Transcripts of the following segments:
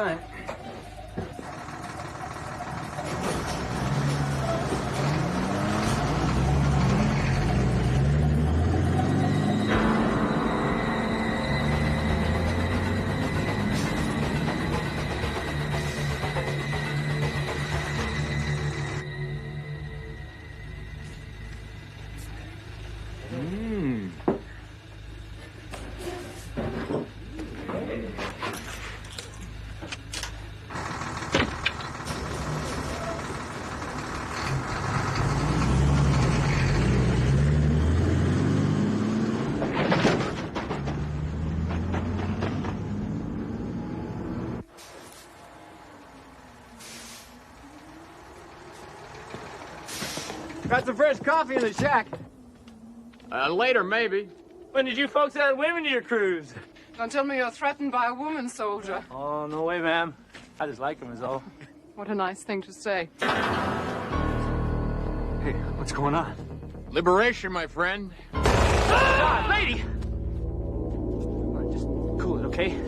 time. Got some fresh coffee in the shack. Later, maybe. When did you folks add women to your crews? Don't tell me you're threatened by a woman, soldier. Oh, no way, ma'am. I just like them is all. What a nice thing to say. Hey, what's going on? Liberation, my friend. Ah, lady! All right, just cool it, okay?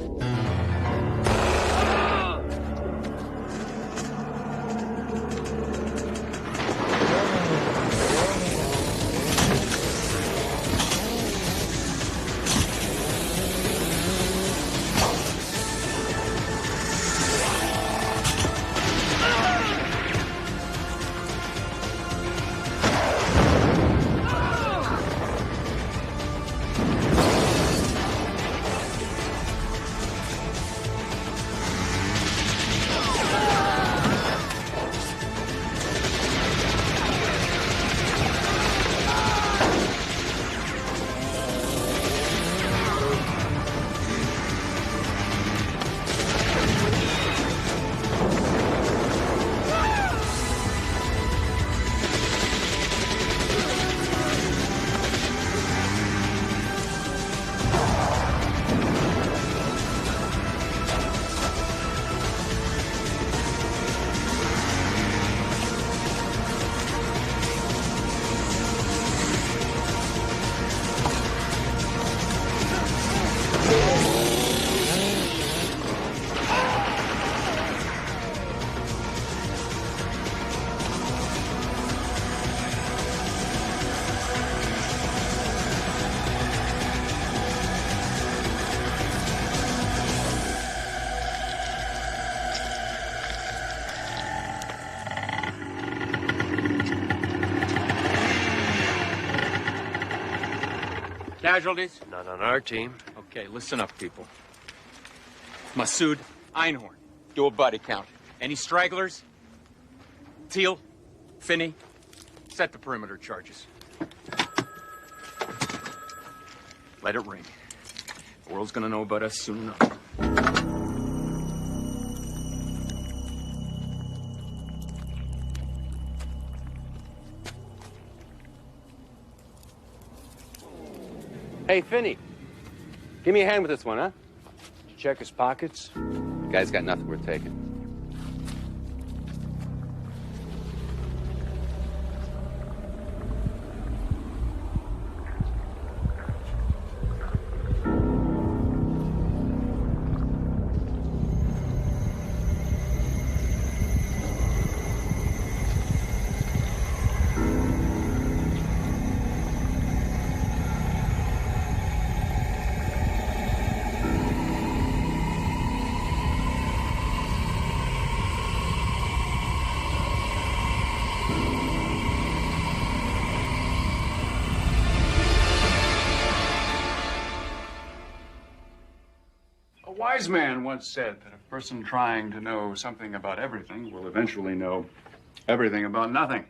Casualties? Not on our team. Okay, listen up, people. Masood, Einhorn, do a body count. Any stragglers? Teal, Finney, set the perimeter charges. Let it ring. The world's gonna know about us soon enough. Hey, Finney. Give me a hand with this one, huh? Did you check his pockets? Guy's got nothing worth taking. A wise man once said that a person trying to know something about everything will eventually know everything about nothing.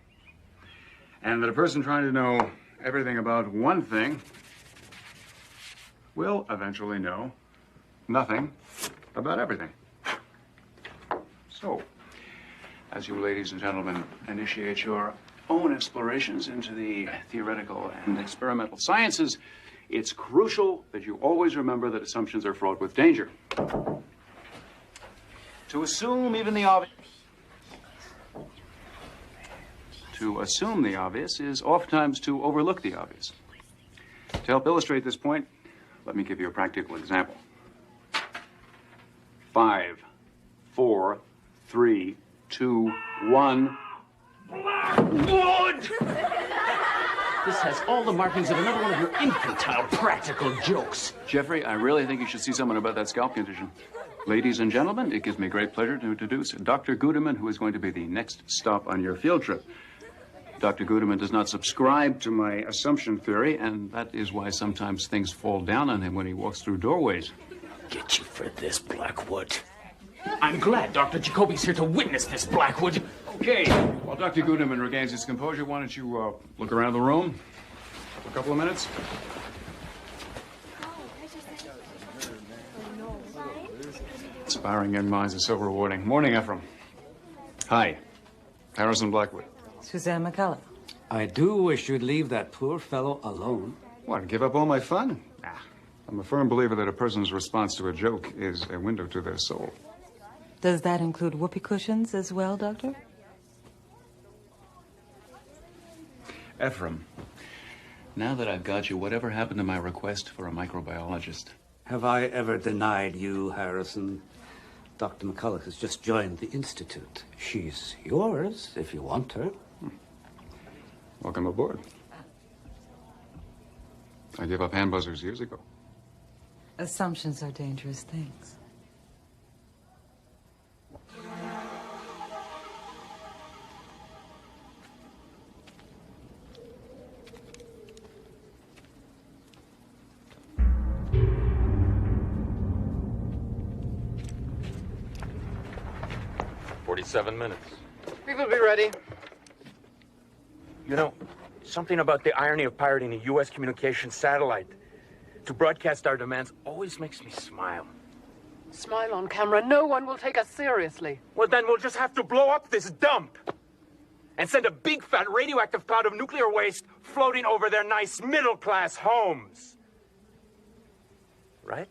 And that a person trying to know everything about one thing will eventually know nothing about everything. So, as you ladies and gentlemen initiate your own explorations into the theoretical and experimental sciences, it's crucial that you always remember that assumptions are fraught with danger. To assume even the obvious. To assume the obvious is oftentimes to overlook the obvious. To help illustrate this point, let me give you a practical example. 5 4, 3, 2, 1. Wood! This has all the markings of another one of your infantile practical jokes. Jeffrey, I really think you should see someone about that scalp condition. Ladies and gentlemen, it gives me great pleasure to introduce Dr. Gudeman, who is going to be the next stop on your field trip. Dr. Gudeman does not subscribe to my assumption theory, and that is why sometimes things fall down on him when he walks through doorways. Get you for this, Blackwood. I'm glad Dr. Jacoby's here to witness this, Blackwood. Okay, while Dr. Gudeman regains his composure, why don't you look around the room for a couple of minutes? Inspiring young minds is so rewarding. Morning, Ephraim. Hi, Harrison Blackwood. Suzanne McCullough. I do wish you'd leave that poor fellow alone. What, give up all my fun? Nah. I'm a firm believer that a person's response to a joke is a window to their soul. Does that include whoopee cushions as well, Doctor? Ephraim, now that I've got you, whatever happened to my request for a microbiologist? Have I ever denied you, Harrison? Dr. McCullough has just joined the Institute. She's yours, if you want her. Welcome aboard. I gave up hand buzzers years ago. Assumptions are dangerous things. "47 minutes. We will be ready. You know, something about the irony of pirating a U.S. communications satellite to broadcast our demands always makes me smile. Smile on camera. No one will take us seriously. Well, then we'll just have to blow up this dump and send a big fat radioactive cloud of nuclear waste floating over their nice middle-class homes. Right?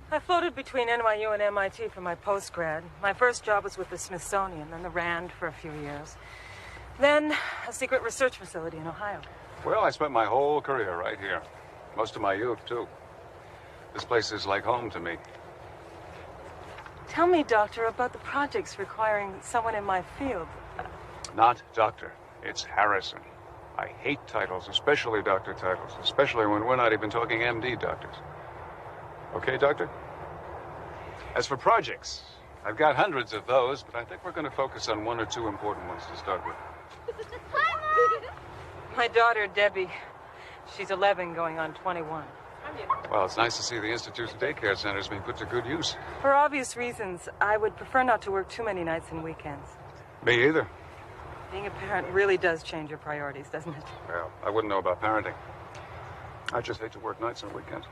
I floated between NYU and MIT for my postgrad. My first job was with the Smithsonian, then the RAND for a few years. Then a secret research facility in Ohio. Well, I spent my whole career right here. Most of my youth, too. This place is like home to me. Tell me, Doctor, about the projects requiring someone in my field. Not doctor. It's Harrison. I hate titles, especially doctor titles, especially when we're not even talking MD doctors. Okay, Doctor? As for projects, I've got hundreds of those, but I think we're going to focus on one or two important ones to start with. My daughter, Debbie. She's 11, going on 21. Well, it's nice to see the Institute's daycare centers being put to good use. For obvious reasons, I would prefer not to work too many nights and weekends. Me either. Being a parent really does change your priorities, doesn't it? Well, I wouldn't know about parenting. I just hate to work nights and weekends.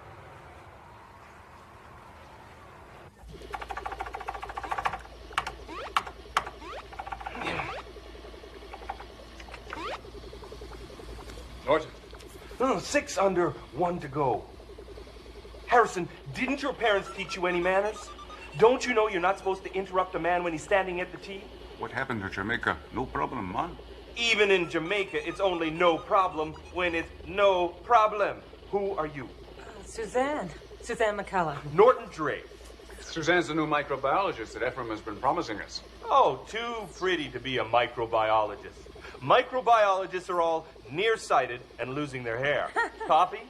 Norton. No, 6 under, 1 to go. Harrison, didn't your parents teach you any manners? Don't you know you're not supposed to interrupt a man when he's standing at the tee? What happened to Jamaica? No problem, man. Even in Jamaica, it's only no problem when it's no problem. Who are you? Suzanne. Suzanne McCullough. Norton Drake. Suzanne's the new microbiologist that Ephraim has been promising us. Oh, too pretty to be a microbiologist. Microbiologists are all nearsighted and losing their hair. Coffee?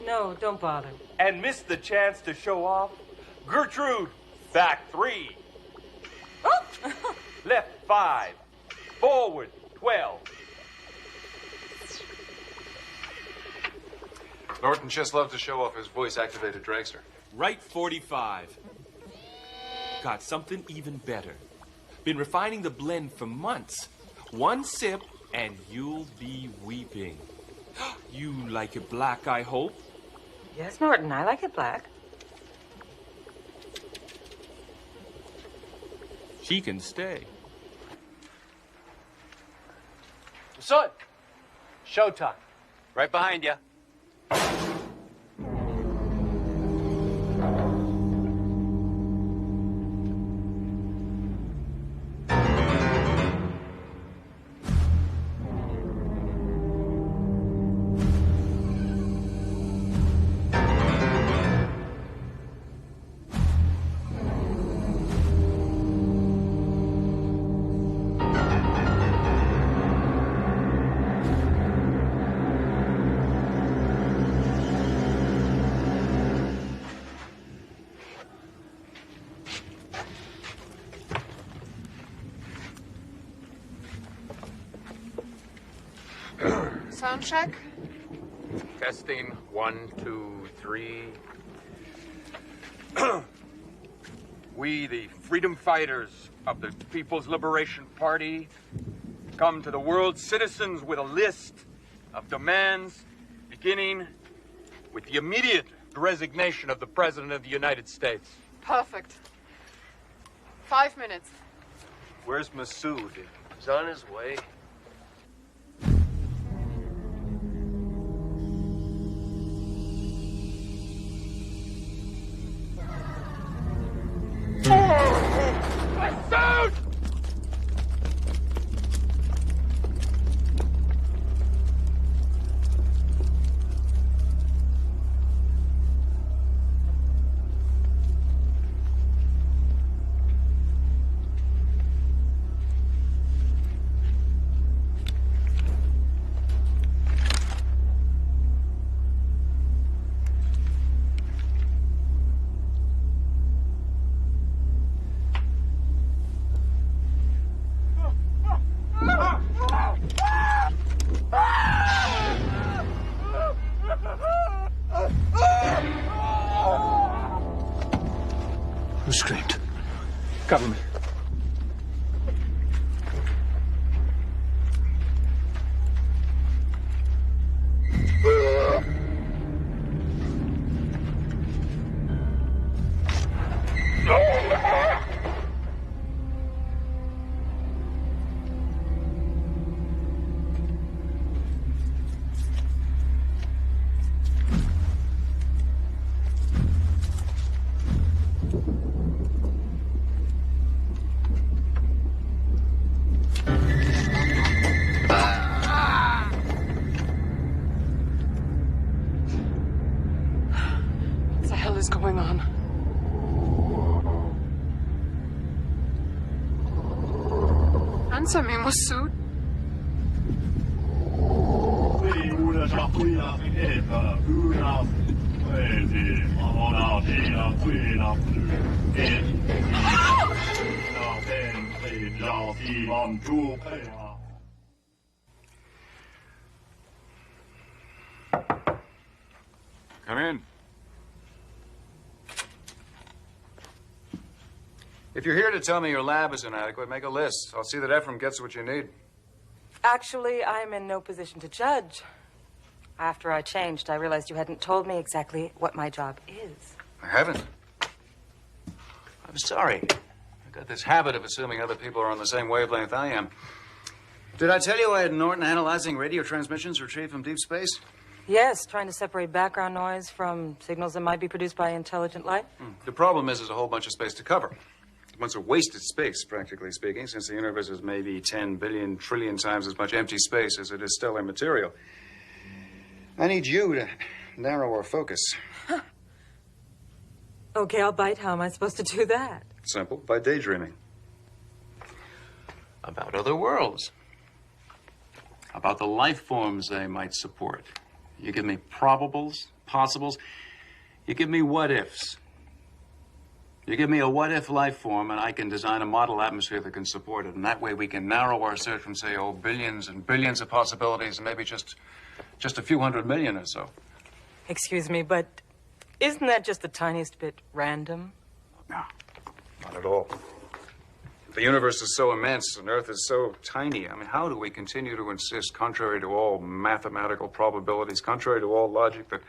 No, don't bother. And miss the chance to show off? Gertrude, back 3. Oh! Left 5. Forward 12. Norton just loved to show off his voice-activated dragster. Right 45. Got something even better. Been refining the blend for months. One sip, and you'll be weeping. You like it black, I hope? Yes, Norton, I like it black. She can stay. Son, showtime. Right behind you. Sound check. Testing, 1, 2, 3. We, the freedom fighters of the People's Liberation Party, come to the world's citizens with a list of demands, beginning with the immediate resignation of the President of the United States. Perfect. 5 minutes. Where's Masood? He's on his way. Masood! Who screamed? Government. What the hell is going on? Answer me, Masood. Come in. If you're here to tell me your lab is inadequate, make a list. I'll see that Ephraim gets what you need. Actually, I'm in no position to judge. After I changed, I realized you hadn't told me exactly what my job is. I haven't. I'm sorry. I've got this habit of assuming other people are on the same wavelength I am. Did I tell you I had Norton analyzing radio transmissions retrieved from deep space? Yes, trying to separate background noise from signals that might be produced by intelligent life. The problem is there's a whole bunch of space to cover. Once a wasted space, practically speaking, since the universe is maybe 10 billion trillion times as much empty space as it is stellar material. I need you to narrow our focus. Okay, I'll bite. How am I supposed to do that? Simple, by daydreaming. About other worlds. About the life forms they might support. You give me probables, possibles. You give me what-ifs. You give me a what-if life form, and I can design a model atmosphere that can support it. And that way we can narrow our search from, say, billions and billions of possibilities, and maybe just a few 100 million or so. Excuse me, but isn't that just the tiniest bit random? No, not at all. The universe is so immense, and Earth is so tiny. I mean, how do we continue to insist, contrary to all mathematical probabilities, contrary to all logic, that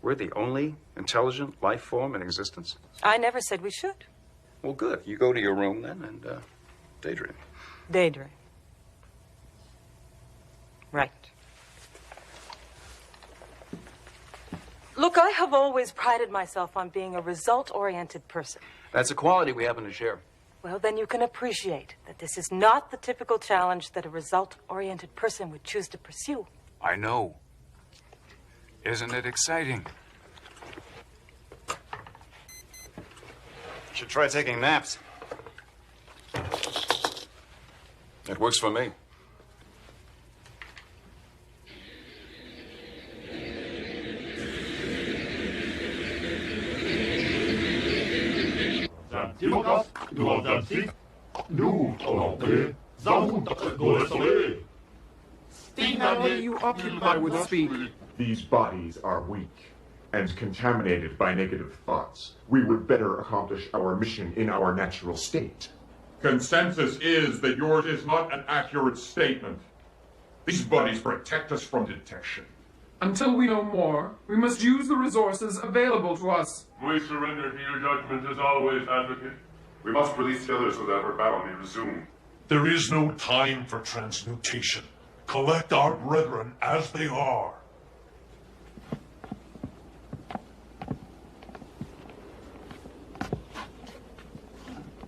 we're the only intelligent life form in existence? I never said we should. Well, good. You go to your room then and daydream. Daydream. Right. Look, I have always prided myself on being a result-oriented person. That's a quality we happen to share. Well, then you can appreciate that this is not the typical challenge that a result-oriented person would choose to pursue. I know. Isn't it exciting? You should try taking naps. It works for me. Sting What do you occupy with speak? These bodies are weak and contaminated by negative thoughts. We would better accomplish our mission in our natural state. Consensus is that yours is not an accurate statement. These bodies protect us from detection. Until we know more, we must use the resources available to us. We surrender to your judgment as always, Advocate. We must release the others so that our battle may resume. There is no time for transmutation. Collect our brethren as they are.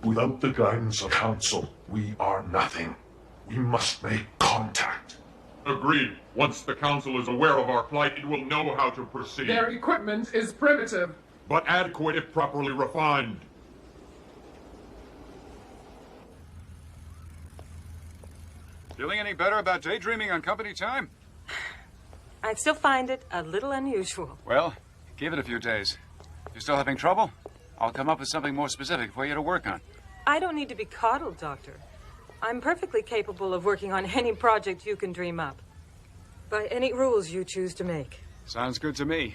Without the guidance of council, we are nothing. We must make contact. Agreed. Once the council is aware of our plight, it will know how to proceed. Their equipment is primitive, but adequate if properly refined. Feeling any better about daydreaming on company time? I still find it a little unusual. Well, give it a few days. If you're still having trouble, I'll come up with something more specific for you to work on. I don't need to be coddled, Doctor. I'm perfectly capable of working on any project you can dream up. By any rules you choose to make. Sounds good to me.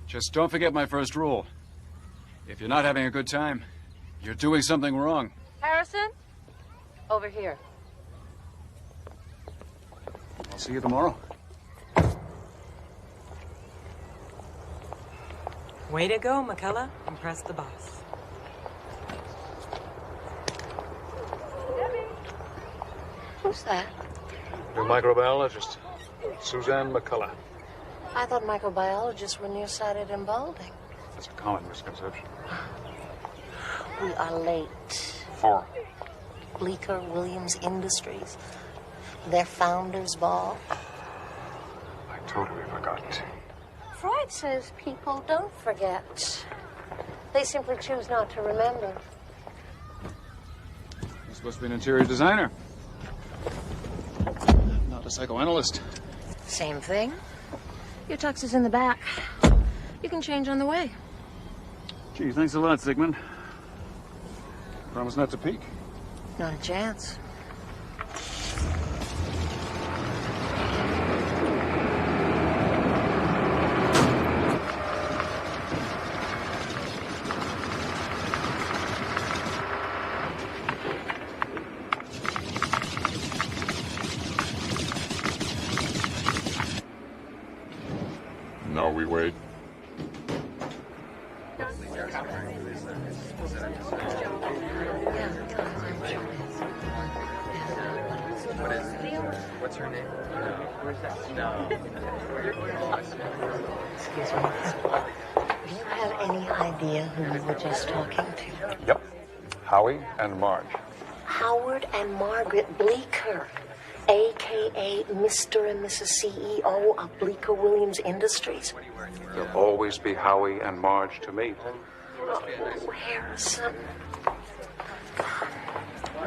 Just don't forget my first rule. If you're not having a good time, you're doing something wrong. Harrison? Over here. I'll see you tomorrow. Way to go, McCullough. Impress the boss. Who's that? Your microbiologist, Suzanne McCullough. I thought microbiologists were nearsighted and balding. That's a common misconception. We are late. For? Bleecker Williams Industries. Their founders' ball. I totally forgot. Freud says people don't forget. They simply choose not to remember. You're supposed to be an interior designer. Not a psychoanalyst. Same thing. Your tux is in the back. You can change on the way. Gee, thanks a lot, Sigmund. Promise not to peek. Not a chance. Now we wait. What's her name? Excuse me. Do you have any idea who you were just talking to? Yep. Howie and Marge. Howard and Margaret Bleecker, a.k.a. Mr. and Mrs. CEO of Bleecker Williams Industries. There'll always be Howie and Marge to me. Oh, Harrison.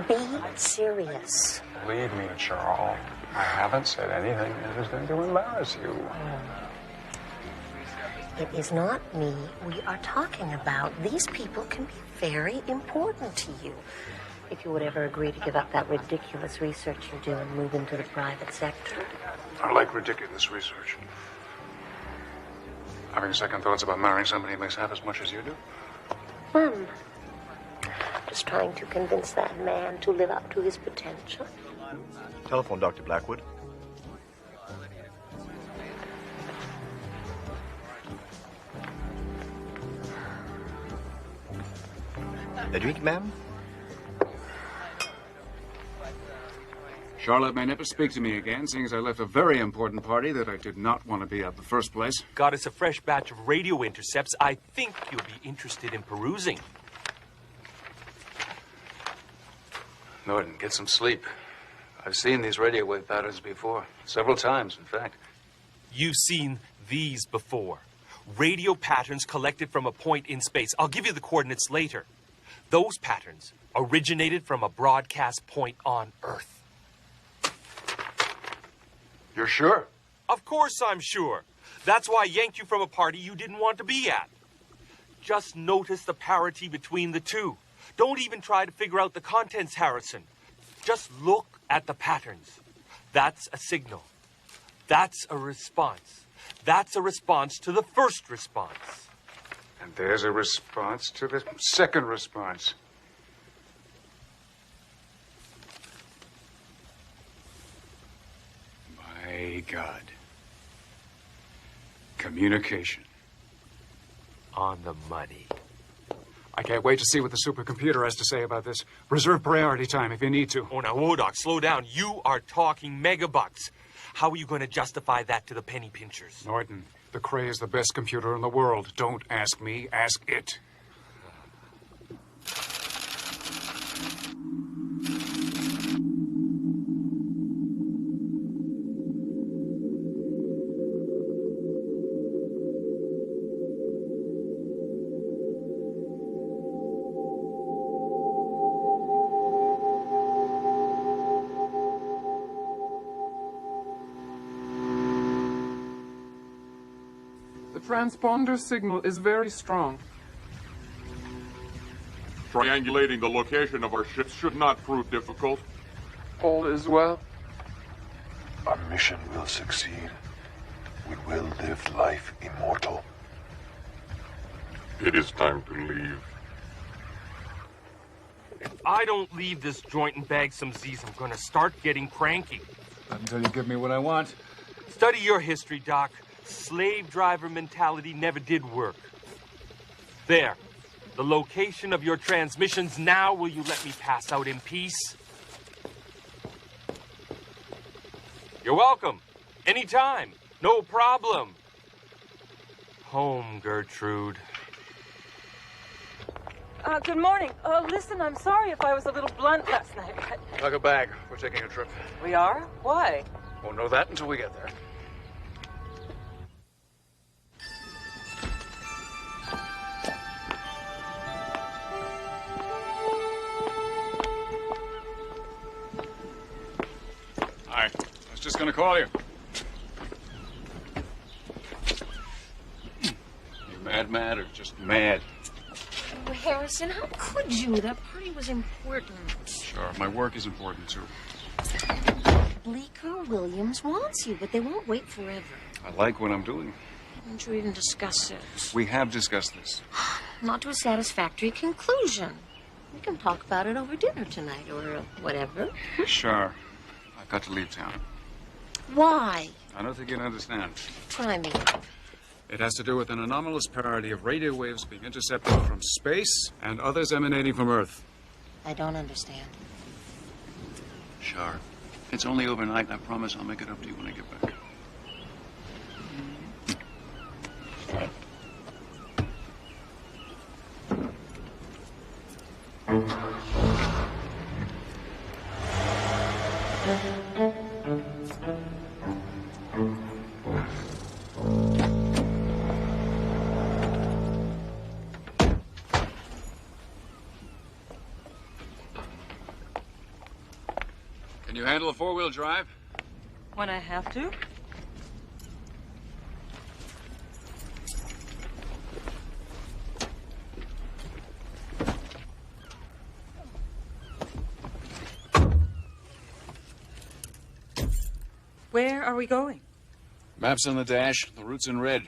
Be serious. Believe me, Charles. I haven't said anything that is going to embarrass you. It is not me we are talking about. These people can be very important to you. If you would ever agree to give up that ridiculous research you do and move into the private sector. I like ridiculous research. Having second thoughts about marrying somebody who makes half as much as you do? Just trying to convince that man to live up to his potential. Telephone Dr. Blackwood. A drink, ma'am? Charlotte may never speak to me again, seeing as I left a very important party that I did not want to be at the first place. Got us a fresh batch of radio intercepts I think you'll be interested in perusing. Norton, get some sleep. I've seen these radio wave patterns before. Several times, in fact. You've seen these before. Radio patterns collected from a point in space. I'll give you the coordinates later. Those patterns originated from a broadcast point on Earth. You're sure? Of course I'm sure. That's why I yanked you from a party you didn't want to be at. Just notice the parity between the two. Don't even try to figure out the contents, Harrison. Just look at the patterns. That's a signal. That's a response. That's a response to the first response. And there's a response to the second response. My God. Communication. On the money. I can't wait to see what the supercomputer has to say about this. Reserve priority time if you need to. Oh, now, Wodoc, slow down. You are talking megabucks. How are you going to justify that to the penny pinchers? Norton, the Cray is the best computer in the world. Don't ask me, ask it. The transponder signal is very strong. Triangulating the location of our ships should not prove difficult. All is well. Our mission will succeed. We will live life immortal. It is time to leave. If I don't leave this joint and bag some Z's, I'm going to start getting cranky. Not until you give me what I want. Study your history, Doc. Slave driver mentality never did work. There. The location of your transmissions. Now will you let me pass out in peace? You're welcome. Anytime. No problem. Home, Gertrude. Good morning. Listen, I'm sorry if I was a little blunt last night. Pack a bag. We're taking a trip. We are? Why? Won't know that until we get there. Hi. I was just gonna call you. You mad, or just mad? Oh, Harrison, how could you? That party was important. Sure, my work is important, too. Bleecker Williams wants you, but they won't wait forever. I like what I'm doing. Why don't you even discuss it? We have discussed this. Not to a satisfactory conclusion. We can talk about it over dinner tonight, or whatever. Sure. I've got to leave town. Why? I don't think you'd understand. Try me. It has to do with an anomalous parity of radio waves being intercepted from space and others emanating from Earth. I don't understand. Sure. It's only overnight, and I promise I'll make it up to you when I get back. Can you handle a four-wheel drive? When I have to? Where are we going? Maps on the dash, the route's in red.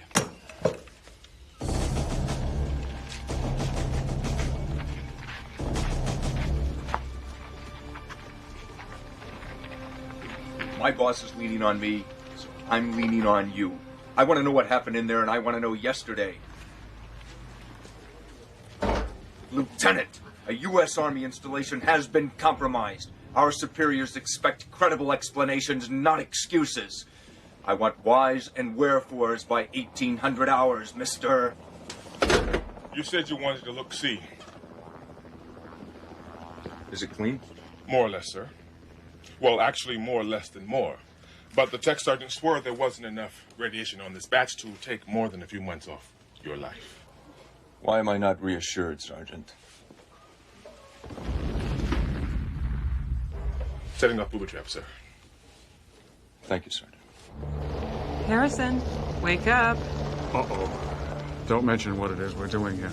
My boss is leaning on me, so I'm leaning on you. I want to know what happened in there, and I want to know yesterday. Lieutenant, a U.S. Army installation has been compromised. Our superiors expect credible explanations, not excuses. I want whys and wherefores by 1800 hours, Mr. You said you wanted to look-see. Is it clean? More or less, sir. Well, actually, more or less than more. But the tech sergeant swore there wasn't enough radiation on this batch to take more than a few months off your life. Why am I not reassured, Sergeant? Setting up booby trap, sir. Thank you, Sergeant. Harrison, wake up. Uh-oh. Don't mention what it is we're doing here.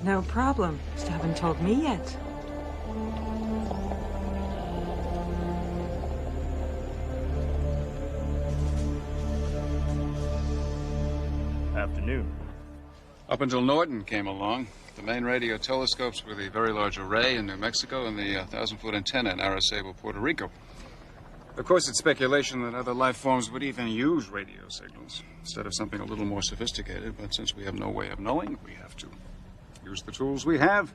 No problem. Just haven't told me yet. afternoon. Up until Norton came along, the main radio telescopes were the Very Large Array in New Mexico and the 1,000-foot antenna in Arecibo, Puerto Rico. Of course, it's speculation that other life forms would even use radio signals instead of something a little more sophisticated, but since we have no way of knowing, we have to use the tools we have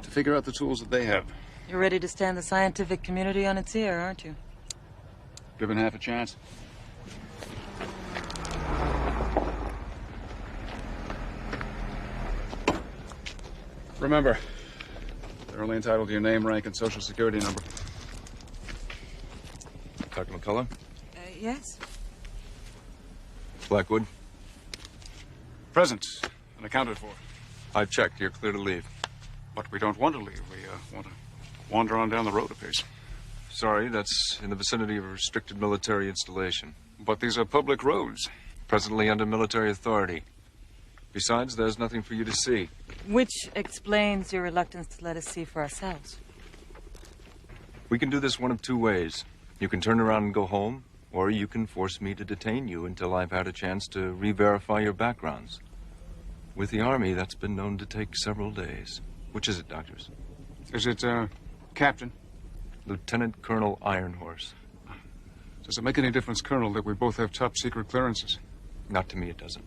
to figure out the tools that they have. You're ready to stand the scientific community on its ear, aren't you? Given half a chance. Remember, they're only entitled to your name, rank, and social security number. Dr. McCullough? Yes? Blackwood? Present and accounted for. I've checked. You're clear to leave. But we don't want to leave. We want to wander on down the road a piece. Sorry, that's in the vicinity of a restricted military installation. But these are public roads. Presently under military authority. Besides, there's nothing for you to see. Which explains your reluctance to let us see for ourselves. We can do this one of two ways. You can turn around and go home, or you can force me to detain you until I've had a chance to re-verify your backgrounds. With the Army, that's been known to take several days. Which is it, doctors? Is it, Captain? Lieutenant Colonel Ironhorse. Does it make any difference, Colonel, that we both have top-secret clearances? Not to me, it doesn't.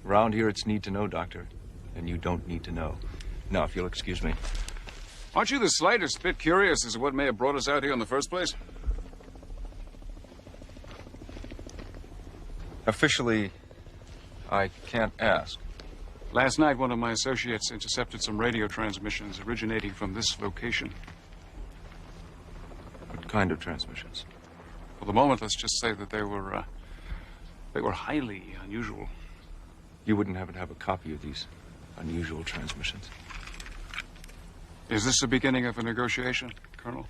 Around here, it's need to know, Doctor. And you don't need to know. Now, if you'll excuse me. Aren't you the slightest bit curious as to what may have brought us out here in the first place? Officially, I can't ask. Last night, one of my associates intercepted some radio transmissions originating from this location. What kind of transmissions? For the moment, let's just say that they were highly unusual. You wouldn't happen to have a copy of these unusual transmissions? Is this the beginning of a negotiation, Colonel?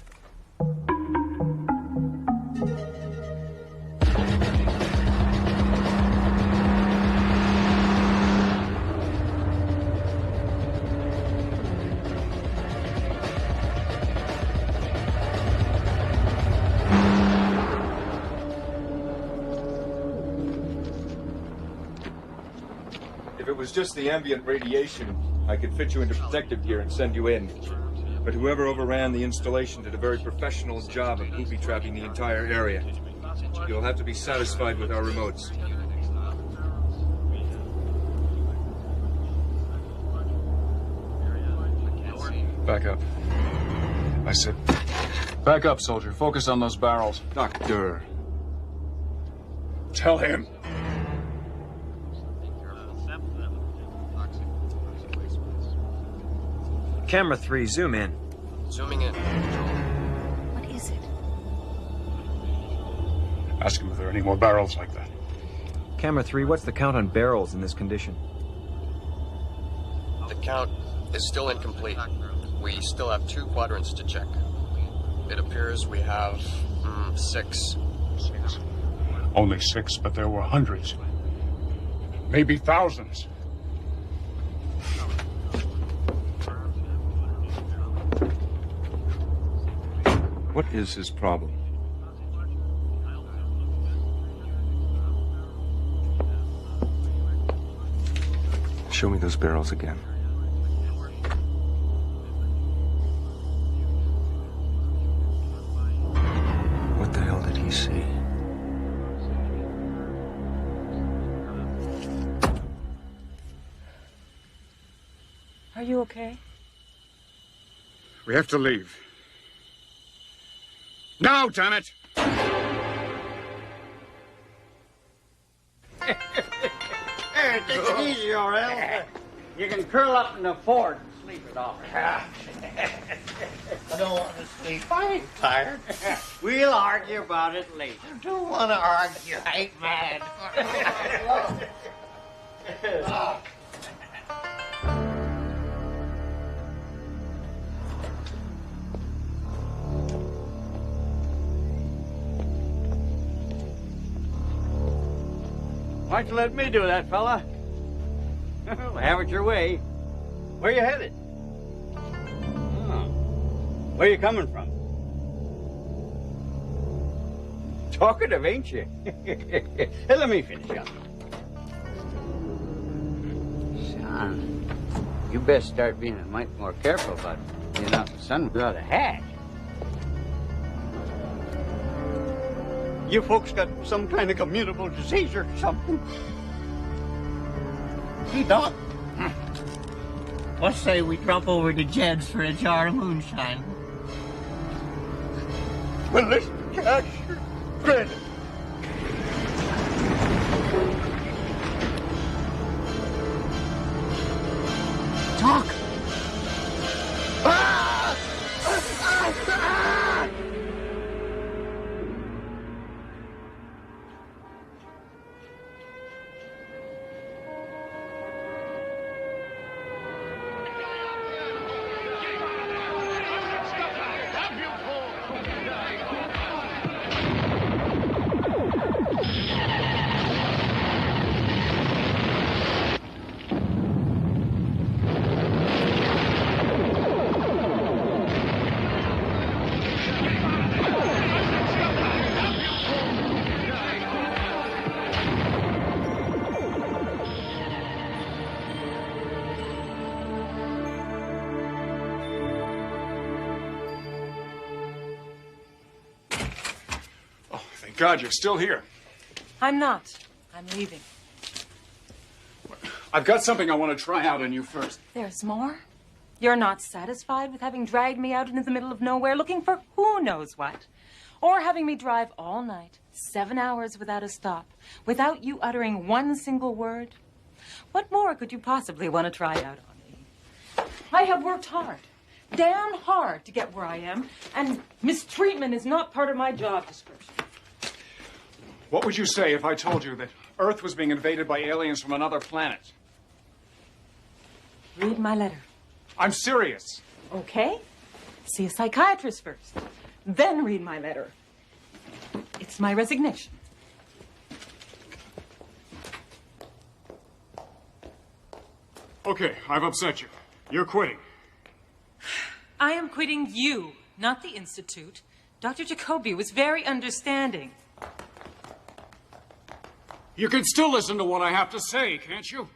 If it was just the ambient radiation, I could fit you into protective gear and send you in. But whoever overran the installation did a very professional job of booby-trapping the entire area. You'll have to be satisfied with our remotes. Back up. I said, back up, soldier. Focus on those barrels. Doctor. Tell him. Camera 3, zoom in. Zooming in. What is it? Ask him if there are any more barrels like that. Camera 3, what's the count on barrels in this condition? The count is still incomplete. We still have 2 quadrants to check. It appears we have 6. Only 6, but there were hundreds. Maybe thousands. What is his problem? Show me those barrels again. What the hell did he see? Are you okay? We have to leave. Now, damn it! Hey, take it easy, Orel. You can curl up in the fort and sleep it off. I don't want to sleep. I ain't tired. We'll argue about it later. I don't want to argue. I ain't mad. Why don't you let me do that, fella? Have it your way. Where you headed? Oh. Where you coming from? Talkative, ain't you? Hey, let me finish up. John, you best start being a mite more careful about being out in the sun without a hat. You folks got some kind of communicable disease or something? Hey, Doc. Let's say we drop over to Jed's for a jar of moonshine. Well, listen, Cash, Freddy. Talk. God, you're still here. I'm not. I'm leaving. I've got something I want to try out on you first. There's more? You're not satisfied with having dragged me out into the middle of nowhere looking for who knows what? Or having me drive all night, 7 hours without a stop, without you uttering one single word? What more could you possibly want to try out on me? I have worked hard, damn hard to get where I am, and mistreatment is not part of my job description. What would you say if I told you that Earth was being invaded by aliens from another planet? Read my letter. I'm serious. Okay. See a psychiatrist first. Then read my letter. It's my resignation. Okay, I've upset you. You're quitting. I am quitting you, not the Institute. Dr. Jacoby was very understanding. You can still listen to what I have to say, can't you?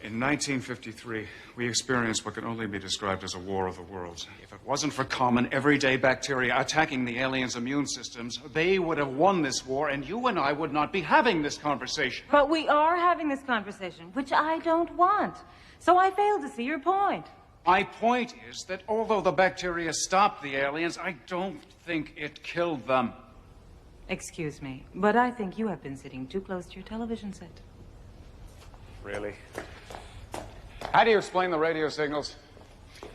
In 1953, we experienced what can only be described as a war of the worlds. If it wasn't for common, everyday bacteria attacking the aliens' immune systems, they would have won this war, and you and I would not be having this conversation. But we are having this conversation, which I don't want. So I fail to see your point. My point is that although the bacteria stopped the aliens, I don't think it killed them. Excuse me, but I think you have been sitting too close to your television set. Really? How do you explain the radio signals?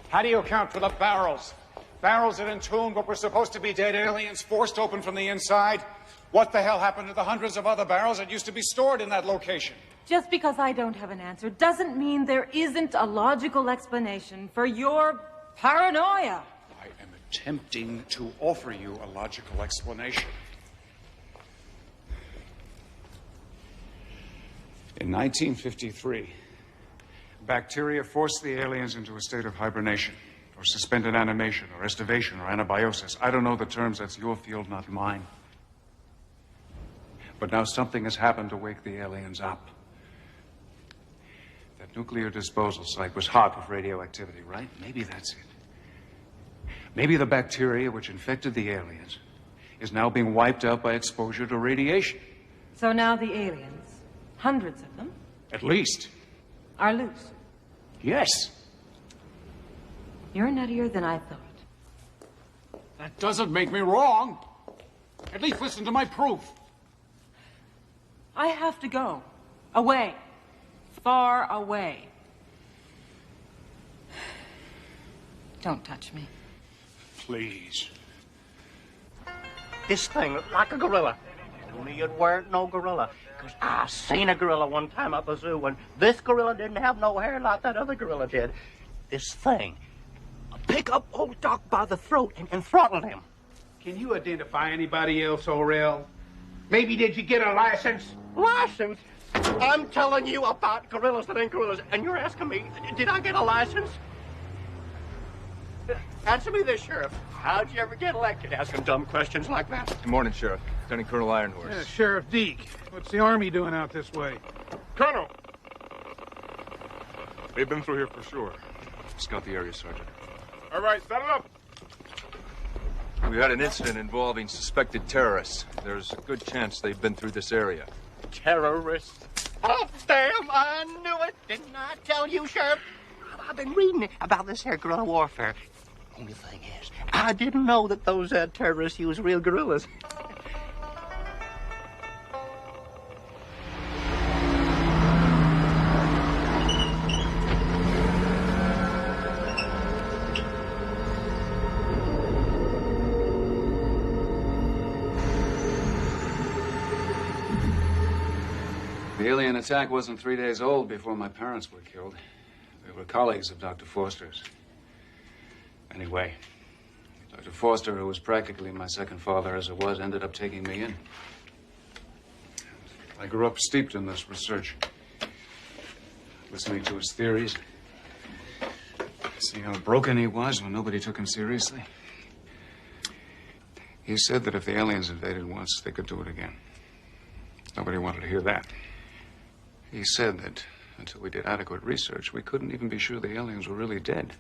How do you account for the barrels? Barrels that entomb what were supposed to be dead aliens forced open from the inside? What the hell happened to the hundreds of other barrels that used to be stored in that location? Just because I don't have an answer doesn't mean there isn't a logical explanation for your paranoia. I am attempting to offer you a logical explanation. In 1953, bacteria forced the aliens into a state of hibernation, or suspended animation, or estivation, or anabiosis. I don't know the terms. That's your field, not mine. But now something has happened to wake the aliens up. That nuclear disposal site was hot with radioactivity, right? Maybe that's it. Maybe the bacteria which infected the aliens is now being wiped out by exposure to radiation. So now the aliens, hundreds of them, At least. are loose. Yes. You're nuttier than I thought. That doesn't make me wrong. At least listen to my proof. I have to go. Away. Far away. Don't touch me. Please. This thing looked like a gorilla. Only it weren't no gorilla. Because I seen a gorilla one time at the zoo, and this gorilla didn't have no hair like that other gorilla did. This thing pick up old Doc by the throat and throttled him. Can you identify anybody else, Orel? Maybe did you get a license? License? I'm telling you about gorillas that ain't gorillas, and you're asking me, did I get a license? Answer me this, Sheriff. How'd you ever get elected asking dumb questions like that? Good morning, Sheriff. Lieutenant Colonel Ironhorse. Yeah, Sheriff Deke. What's the Army doing out this way? Colonel, They've been through here for sure. Scout the area, Sergeant. All right, saddle up. We had an incident involving suspected terrorists. There's a good chance they've been through this area. Terrorists? Oh, damn, I knew it. Didn't I tell you, Sheriff? I've been reading about this here guerrilla warfare. Only thing is, I didn't know that those terrorists use real guerrillas. The alien attack wasn't 3 days old before my parents were killed. They were colleagues of Dr. Foster's. Anyway, Dr. Foster, who was practically my second father as it was, ended up taking me in. I grew up steeped in this research, listening to his theories, seeing how broken he was when nobody took him seriously. He said that if the aliens invaded once, they could do it again. Nobody wanted to hear that. He said that until we did adequate research, we couldn't even be sure the aliens were really dead.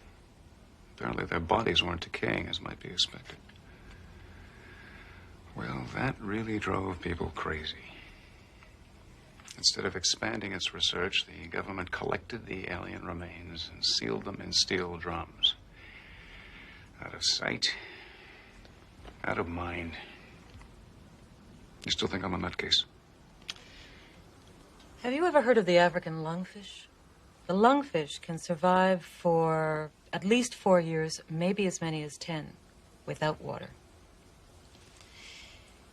Apparently their bodies weren't decaying as might be expected. Well, that really drove people crazy. Instead of expanding its research, the government collected the alien remains and sealed them in steel drums. Out of sight, out of mind. You still think I'm a nutcase? Have you ever heard of the African lungfish? The lungfish can survive for at least 4 years, maybe as many as 10, without water.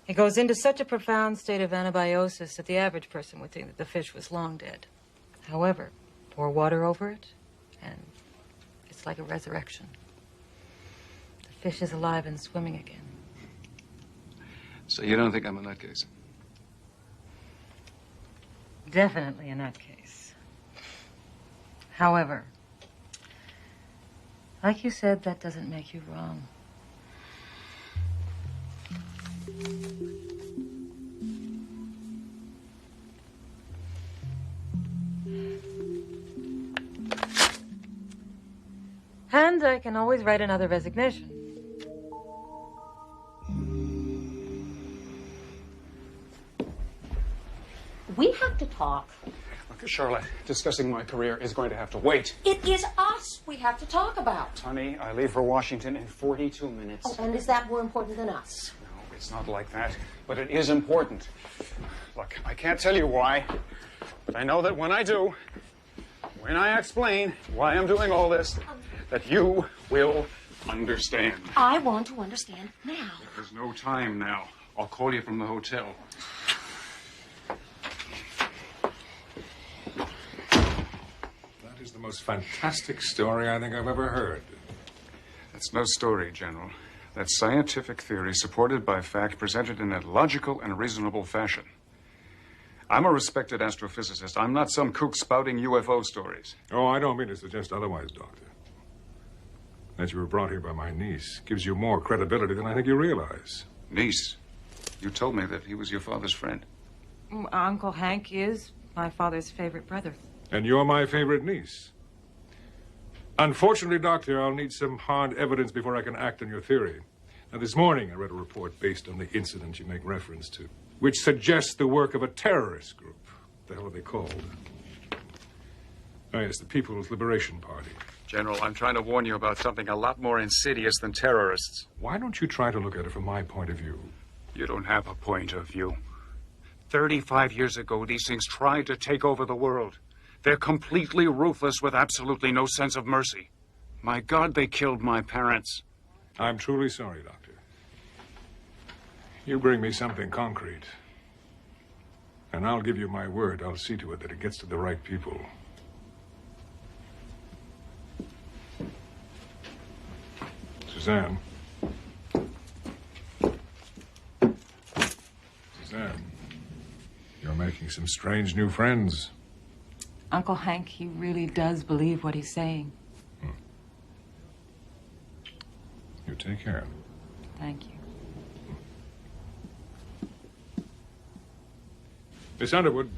It goes into such a profound state of anabiosis that the average person would think that the fish was long dead. However, pour water over it, and it's like a resurrection. The fish is alive and swimming again. So you don't think I'm a nutcase? Definitely a nutcase. However, like you said, that doesn't make you wrong. And I can always write another resignation. We have to talk. Look, Charlotte, discussing my career is going to have to wait. It is us we have to talk about. Honey, I leave for Washington in 42 minutes. Oh, and is that more important than us? No, it's not like that, but it is important. Look, I can't tell you why, but I know that when I do, when I explain why I'm doing all this, that you will understand. I want to understand now. There's no time now. I'll call you from the hotel. That is the most fantastic story I think I've ever heard. That's no story, General. That's scientific theory supported by fact presented in a logical and reasonable fashion. I'm a respected astrophysicist. I'm not some kook spouting UFO stories. Oh, I don't mean to suggest otherwise, Doctor. That you were brought here by my niece gives you more credibility than I think you realize. Niece? You told me that he was your father's friend. Uncle Hank is my father's favorite brother. And you're my favorite niece. Unfortunately, Doctor, I'll need some hard evidence before I can act on your theory. Now, this morning I read a report based on the incident you make reference to, which suggests the work of a terrorist group. What the hell are they called? Oh, yes, the People's Liberation Party. General, I'm trying to warn you about something a lot more insidious than terrorists. Why don't you try to look at it from my point of view? You don't have a point of view. 35 years ago, these things tried to take over the world. They're completely ruthless with absolutely no sense of mercy. My God, they killed my parents. I'm truly sorry, Doctor. You bring me something concrete, and I'll give you my word I'll see to it that it gets to the right people. Suzanne. Suzanne, you're making some strange new friends. Uncle Hank, he really does believe what he's saying. You take care. Thank you. Miss Underwood,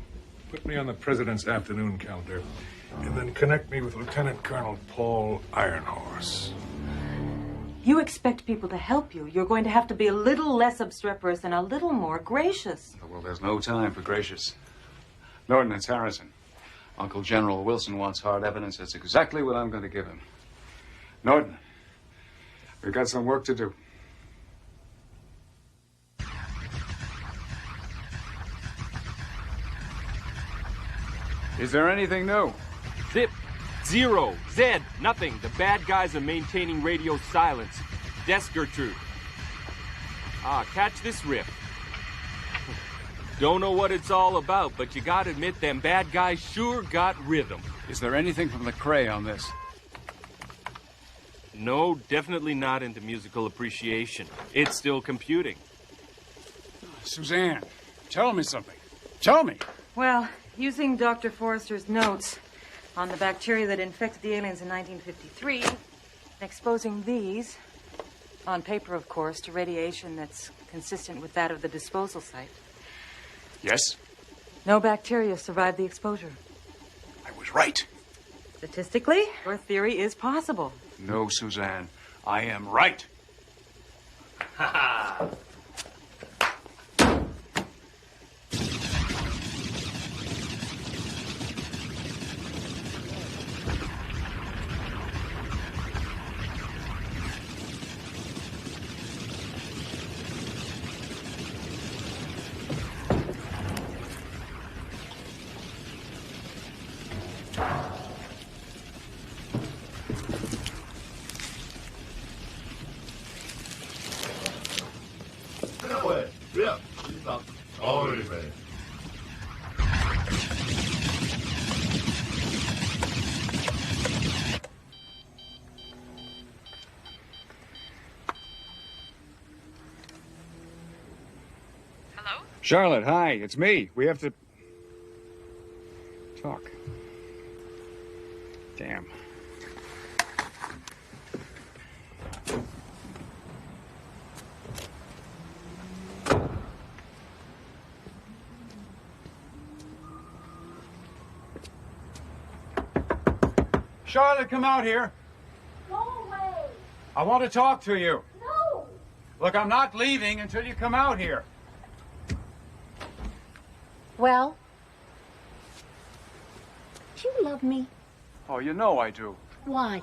put me on the president's afternoon calendar. and then connect me with Lieutenant Colonel Paul Ironhorse. You expect people to help you. You're going to have to be a little less obstreperous and a little more gracious. Well, there's no time for gracious. Norton, it's Harrison. Uncle General Wilson wants hard evidence. That's exactly what I'm going to give him. Norton, we've got some work to do. Is there anything new? Zip, zero, Zed, nothing. The bad guys are maintaining radio silence. Desk Gertrude. Catch this riff. Don't know what it's all about, but you gotta admit them bad guys sure got rhythm. Is there anything from the Cray on this? No, definitely not into musical appreciation. It's still computing. Suzanne, tell me something. Tell me. Well, using Dr. Forrester's notes on the bacteria that infected the aliens in 1953, exposing these, on paper, of course, to radiation that's consistent with that of the disposal site. Yes? No bacteria survived the exposure. I was right. Statistically, your theory is possible. No, Suzanne. I am right. Ha ha! Already ready. Hello? Charlotte, hi. It's me. We have to talk. Damn. Charlotte, come out here. Go away. I want to talk to you. No. Look, I'm not leaving until you come out here. Well, do you love me? Oh, you know I do. Why?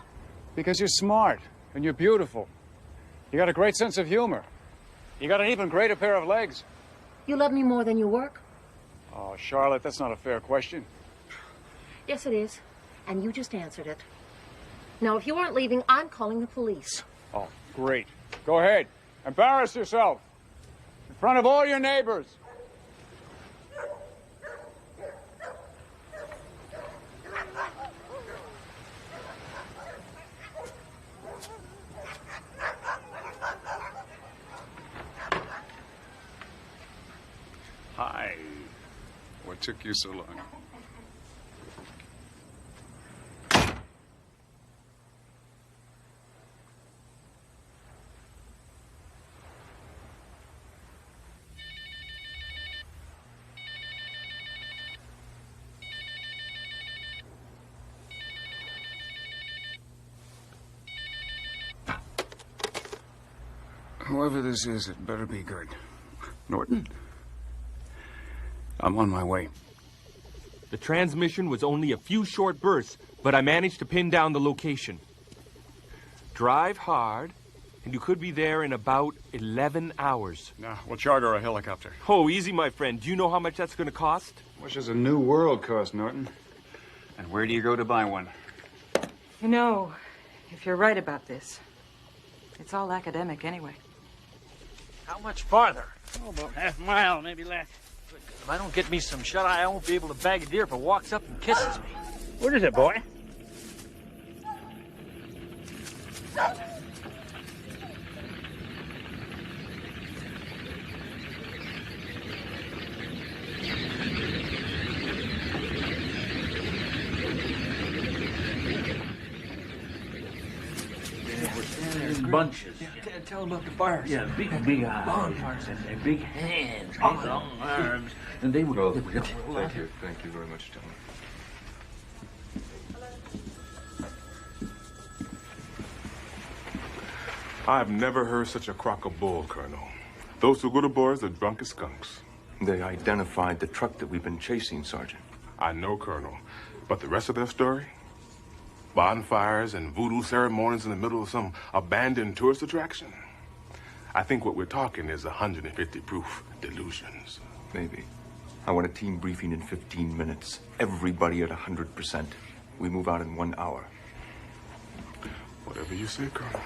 Because you're smart and you're beautiful. You got a great sense of humor. You got an even greater pair of legs. You love me more than you work? Oh, Charlotte, that's not a fair question. Yes, it is. And you just answered it. Now, if you aren't leaving, I'm calling the police. Oh, great. Go ahead. Embarrass yourself. In front of all your neighbors. Hi. What took you so long? Whoever this is, it better be good. Norton, I'm on my way. The transmission was only a few short bursts, but I managed to pin down the location. Drive hard, and you could be there in about 11 hours. Nah, we'll charter a helicopter. Oh, easy, my friend. Do you know how much that's going to cost? What does a new world cost, Norton? And where do you go to buy one? You know, if you're right about this, it's all academic anyway. How much farther? Oh, about half a mile, maybe less. If I don't get me some shut-eye, I won't be able to bag a deer if it walks up and kisses me. What is it, boy? Bunches. Yeah, tell them about the fires. Yeah, big eyes. Bonfires. And big hands. Long arms. And they would... Thank you very much, gentlemen. I've never heard such a crock of bull, Colonel. Those two little boys are drunk as skunks. They identified the truck that we've been chasing, Sergeant. I know, Colonel. But the rest of their story? Bonfires and voodoo ceremonies in the middle of some abandoned tourist attraction? I think what we're talking is 150 proof delusions. Maybe. I want a team briefing in 15 minutes. Everybody at 100%. We move out in 1 hour. Whatever you say, Colonel.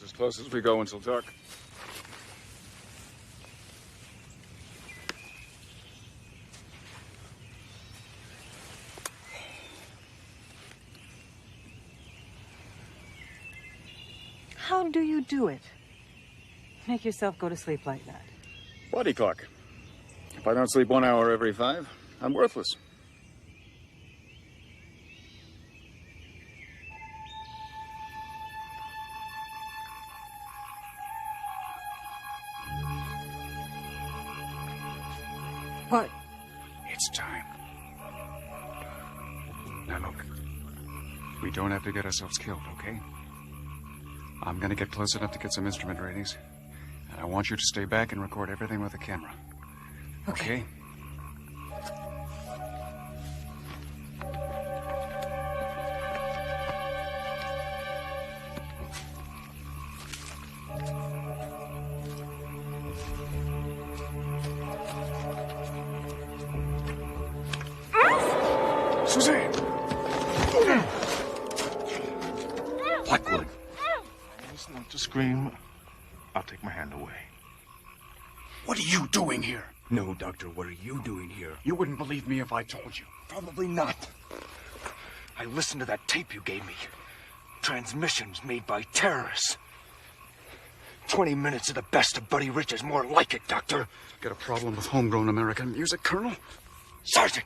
As close as we go until dark. How do you do it? Make yourself go to sleep like that. Body clock. If I don't sleep 1 hour every 5, I'm worthless. What? It's time. Now look, we don't have to get ourselves killed, okay? I'm gonna get close enough to get some instrument readings, and I want you to stay back and record everything with a camera. Okay? Suzanne! Blackwood. It's not to scream. I'll take my hand away. What are you doing here? No, Doctor, what are you doing here? You wouldn't believe me if I told you. Probably not. I listened to that tape you gave me. Transmissions made by terrorists. 20 minutes of the best of Buddy Rich is more like it, Doctor. Got a problem with homegrown American music, Colonel? Sergeant!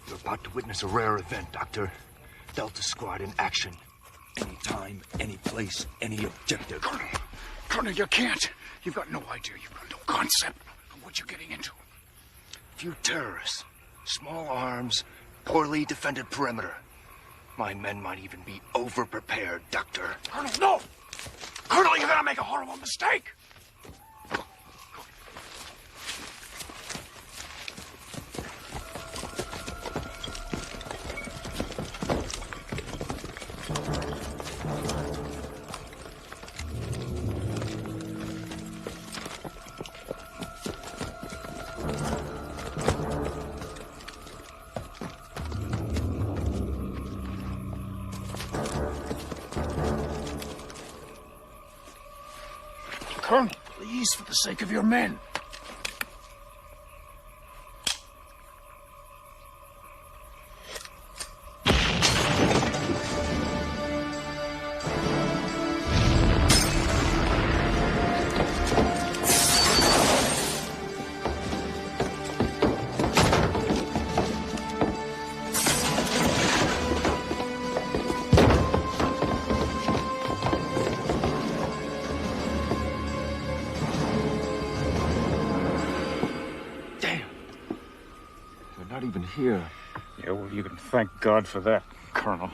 You're about to witness a rare event, Doctor. Delta Squad in action. Anytime, any place, any objective. Colonel, you can't. You've got no idea. You've got no concept of what you're getting into. Few terrorists. Small arms. Poorly defended perimeter. My men might even be over-prepared, Doctor. Colonel, no! Colonel, you're gonna make a horrible mistake! Colonel, please, for the sake of your men. Here. Yeah, well, you can thank God for that, Colonel.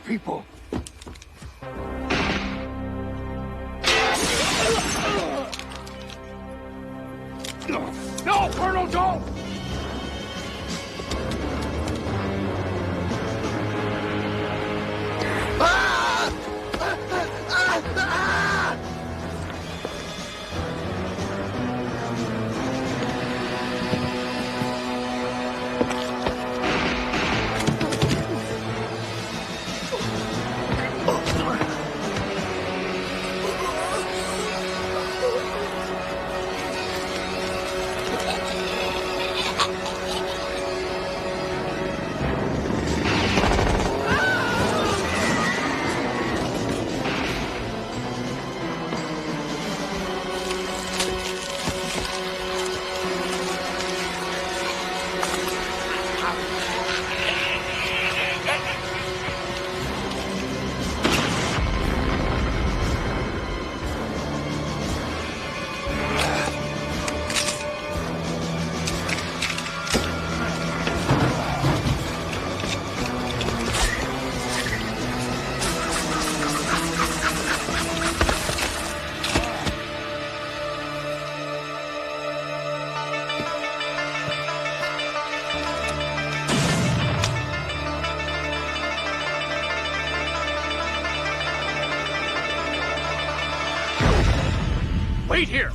people. No, Colonel, don't! Wait here!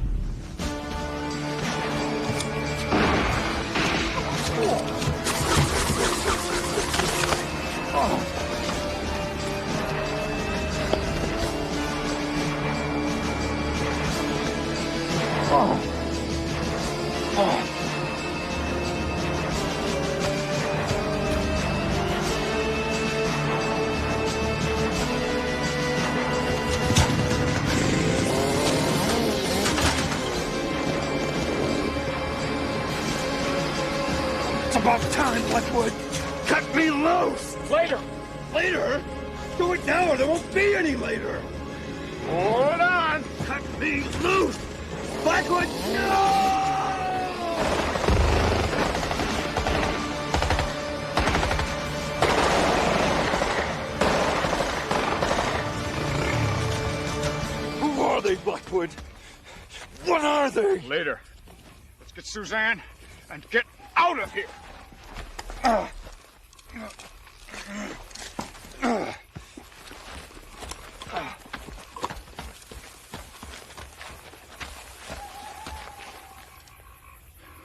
About time, Blackwood! Cut me loose! Later! Later? Do it now or there won't be any later! Hold on! Cut me loose! Blackwood, no! Who are they, Blackwood? What are they? Later. Let's get Suzanne and get out of here!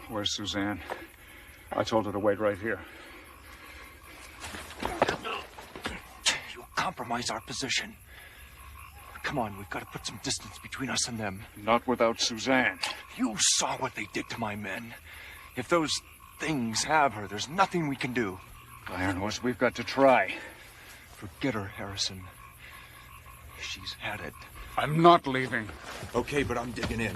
Where's Suzanne? I told her to wait right here. You'll compromise our position. Come on, we've got to put some distance between us and them. Not without Suzanne. You saw what they did to my men. If those things have her, there's nothing we can do. Iron Horse, we've got to try. Forget her, Harrison. She's had it. I'm not leaving. Okay, but I'm digging in.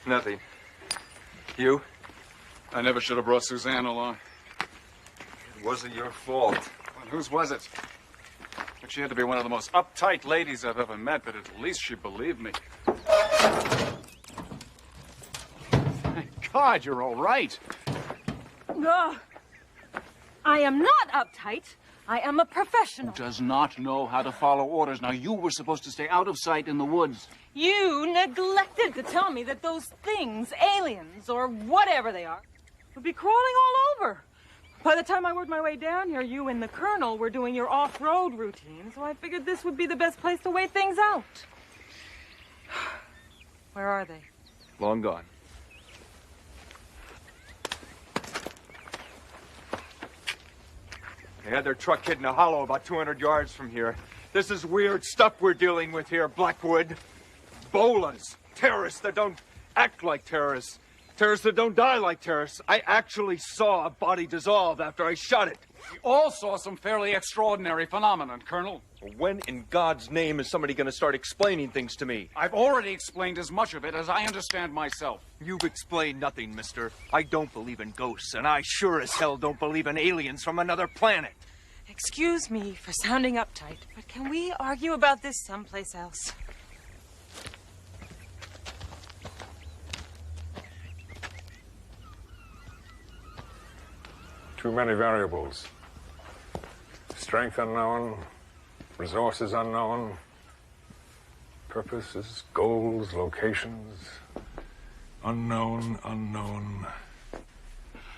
Nothing. You? I never should have brought Suzanne along. It wasn't your fault. Well, whose was it? But she had to be one of the most uptight ladies I've ever met, but at least she believed me. Thank God you're all right. Ugh. I am not uptight. I am a professional. Does not know how to follow orders. Now, you were supposed to stay out of sight in the woods. You neglected to tell me that those things, aliens or whatever they are, would be crawling all over. By the time I worked my way down here, you and the Colonel were doing your off-road routine, so I figured this would be the best place to wait things out. Where are they? Long gone. They had their truck hid in a hollow about 200 yards from here. This is weird stuff we're dealing with here, Blackwood. Bolas. Terrorists that don't act like terrorists. Terrorists that don't die like terrorists. I actually saw a body dissolve after I shot it. We all saw some fairly extraordinary phenomenon, Colonel. When in God's name is somebody going to start explaining things to me? I've already explained as much of it as I understand myself. You've explained nothing, mister. I don't believe in ghosts, and I sure as hell don't believe in aliens from another planet. Excuse me for sounding uptight, but can we argue about this someplace else? Too many variables. Strength unknown, resources unknown, purposes, goals, locations, unknown, unknown,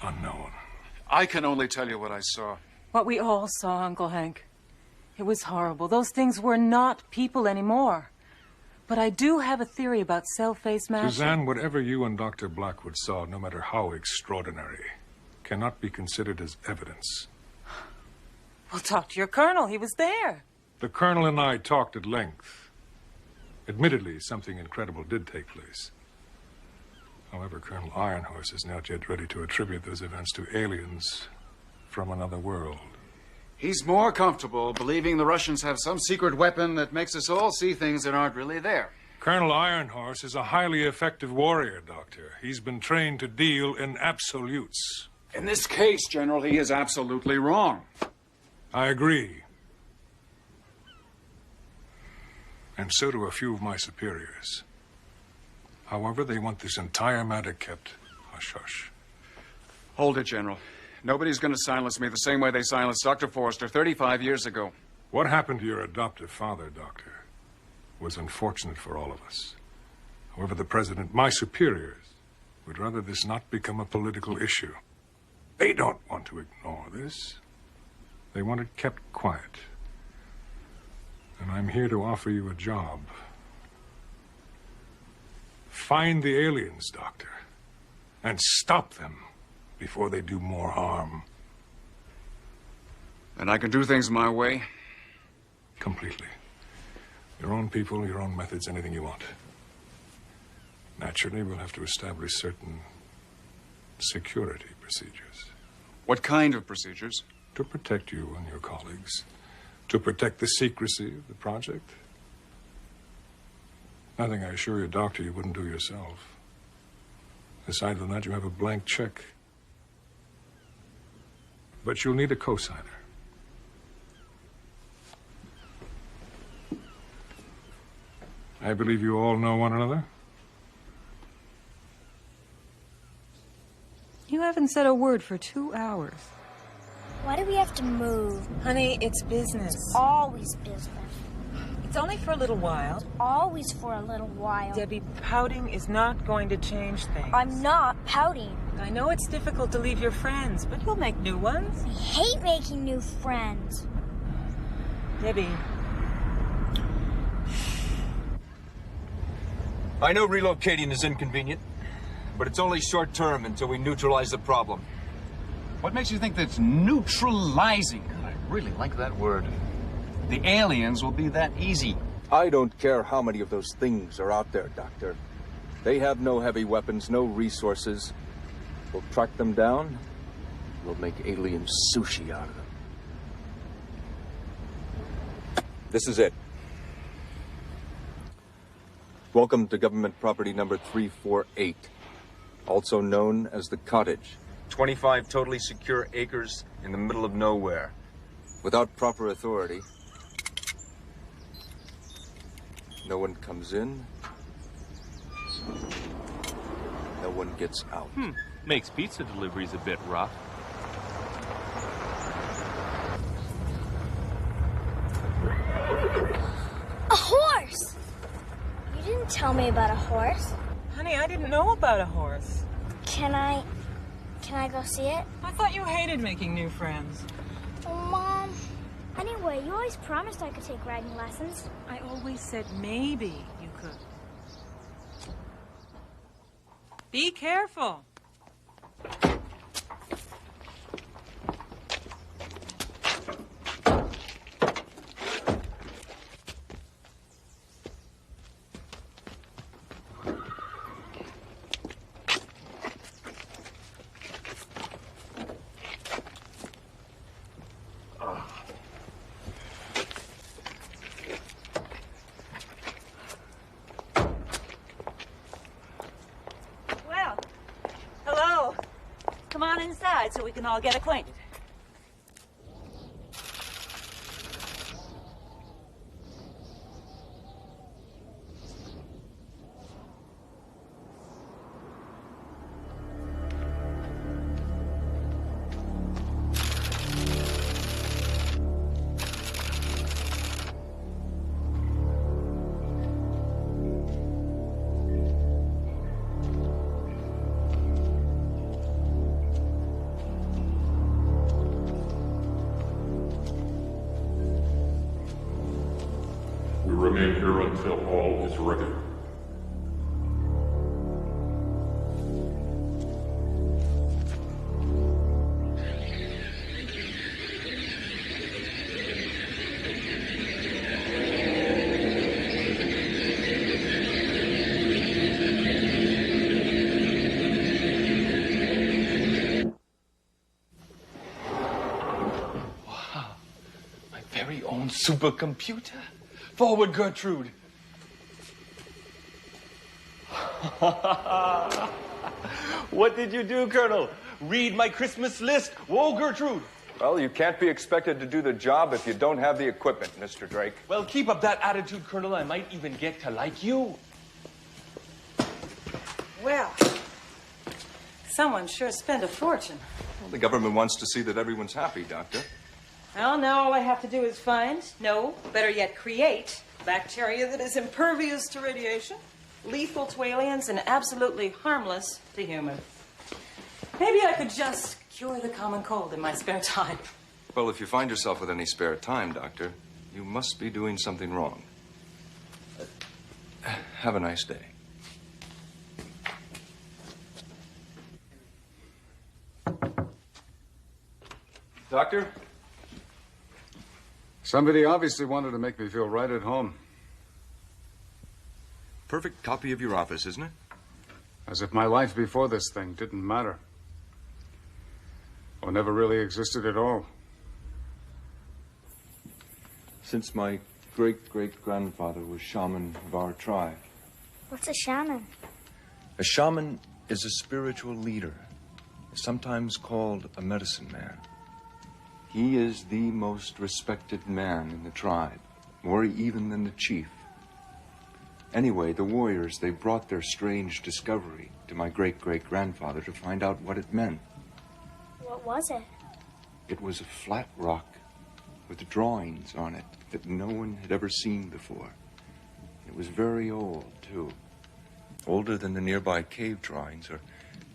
unknown. I can only tell you what I saw. What we all saw, Uncle Hank. It was horrible. Those things were not people anymore. But I do have a theory about cell-face mashing. Suzanne, whatever you and Dr. Blackwood saw, no matter how extraordinary, cannot be considered as evidence. Well, talk to your colonel. He was there. The colonel and I talked at length. Admittedly, something incredible did take place. However, Colonel Ironhorse is not yet ready to attribute those events to aliens from another world. He's more comfortable believing the Russians have some secret weapon that makes us all see things that aren't really there. Colonel Ironhorse is a highly effective warrior, Doctor. He's been trained to deal in absolutes. In this case, General, he is absolutely wrong. I agree. And so do a few of my superiors. However, they want this entire matter kept hush-hush. Hold it, General. Nobody's going to silence me the same way they silenced Dr. Forrester 35 years ago. What happened to your adoptive father, Doctor, was unfortunate for all of us. However, the President, my superiors, would rather this not become a political issue. They don't want to ignore this. They want it kept quiet. And I'm here to offer you a job. Find the aliens, Doctor, and stop them before they do more harm. And I can do things my way? Completely. Your own people, your own methods, anything you want. Naturally, we'll have to establish certain security procedures. What kind of procedures? To protect you and your colleagues. To protect the secrecy of the project. Nothing, I assure you, Doctor, you wouldn't do yourself. Aside from that, you have a blank check. But you'll need a cosigner. I believe you all know one another? You haven't said a word for 2 hours. Why do we have to move? Honey, it's business. It's always business. It's only for a little while. It's always for a little while. Debbie, pouting is not going to change things. I'm not pouting. I know it's difficult to leave your friends, but you'll make new ones. I hate making new friends. Debbie. I know relocating is inconvenient, but it's only short term until we neutralize the problem. What makes you think that's neutralizing? I really like that word. The aliens will be that easy. I don't care how many of those things are out there, Doctor. They have no heavy weapons, no resources. We'll track them down. We'll make alien sushi out of them. This is it. Welcome to government property number 348, also known as the cottage. 25 totally secure acres in the middle of nowhere. Without proper authority, no one comes in, no one gets out. Makes pizza deliveries a bit rough. A horse! You didn't tell me about a horse. Honey, I didn't know about a horse. Can I Can I go see it? I thought you hated making new friends. Oh, Mom. Anyway, you always promised I could take riding lessons. I always said maybe you could. Be careful. So we can all get acquainted. Remain here until all is ready. Wow, my very own supercomputer. Forward, Gertrude. What did you do, Colonel? Read my Christmas list. Whoa, Gertrude. Well, you can't be expected to do the job if you don't have the equipment, Mr. Drake. Well, keep up that attitude, Colonel. I might even get to like you. Well, someone sure spent a fortune. Well, the government wants to see that everyone's happy, Doctor. Well, now all I have to do is find, no, better yet, create bacteria that is impervious to radiation, lethal to aliens, and absolutely harmless to humans. Maybe I could just cure the common cold in my spare time. Well, if you find yourself with any spare time, Doctor, you must be doing something wrong. Have a nice day. Doctor? Somebody obviously wanted to make me feel right at home. Perfect copy of your office, isn't it? As if my life before this thing didn't matter. Or never really existed at all. Since my great-great-grandfather was shaman of our tribe. What's a shaman? A shaman is a spiritual leader, sometimes called a medicine man. He is the most respected man in the tribe, more even than the chief. Anyway, the warriors, they brought their strange discovery to my great-great-grandfather to find out what it meant. What was it? It was a flat rock with drawings on it that no one had ever seen before. It was very old, too. Older than the nearby cave drawings or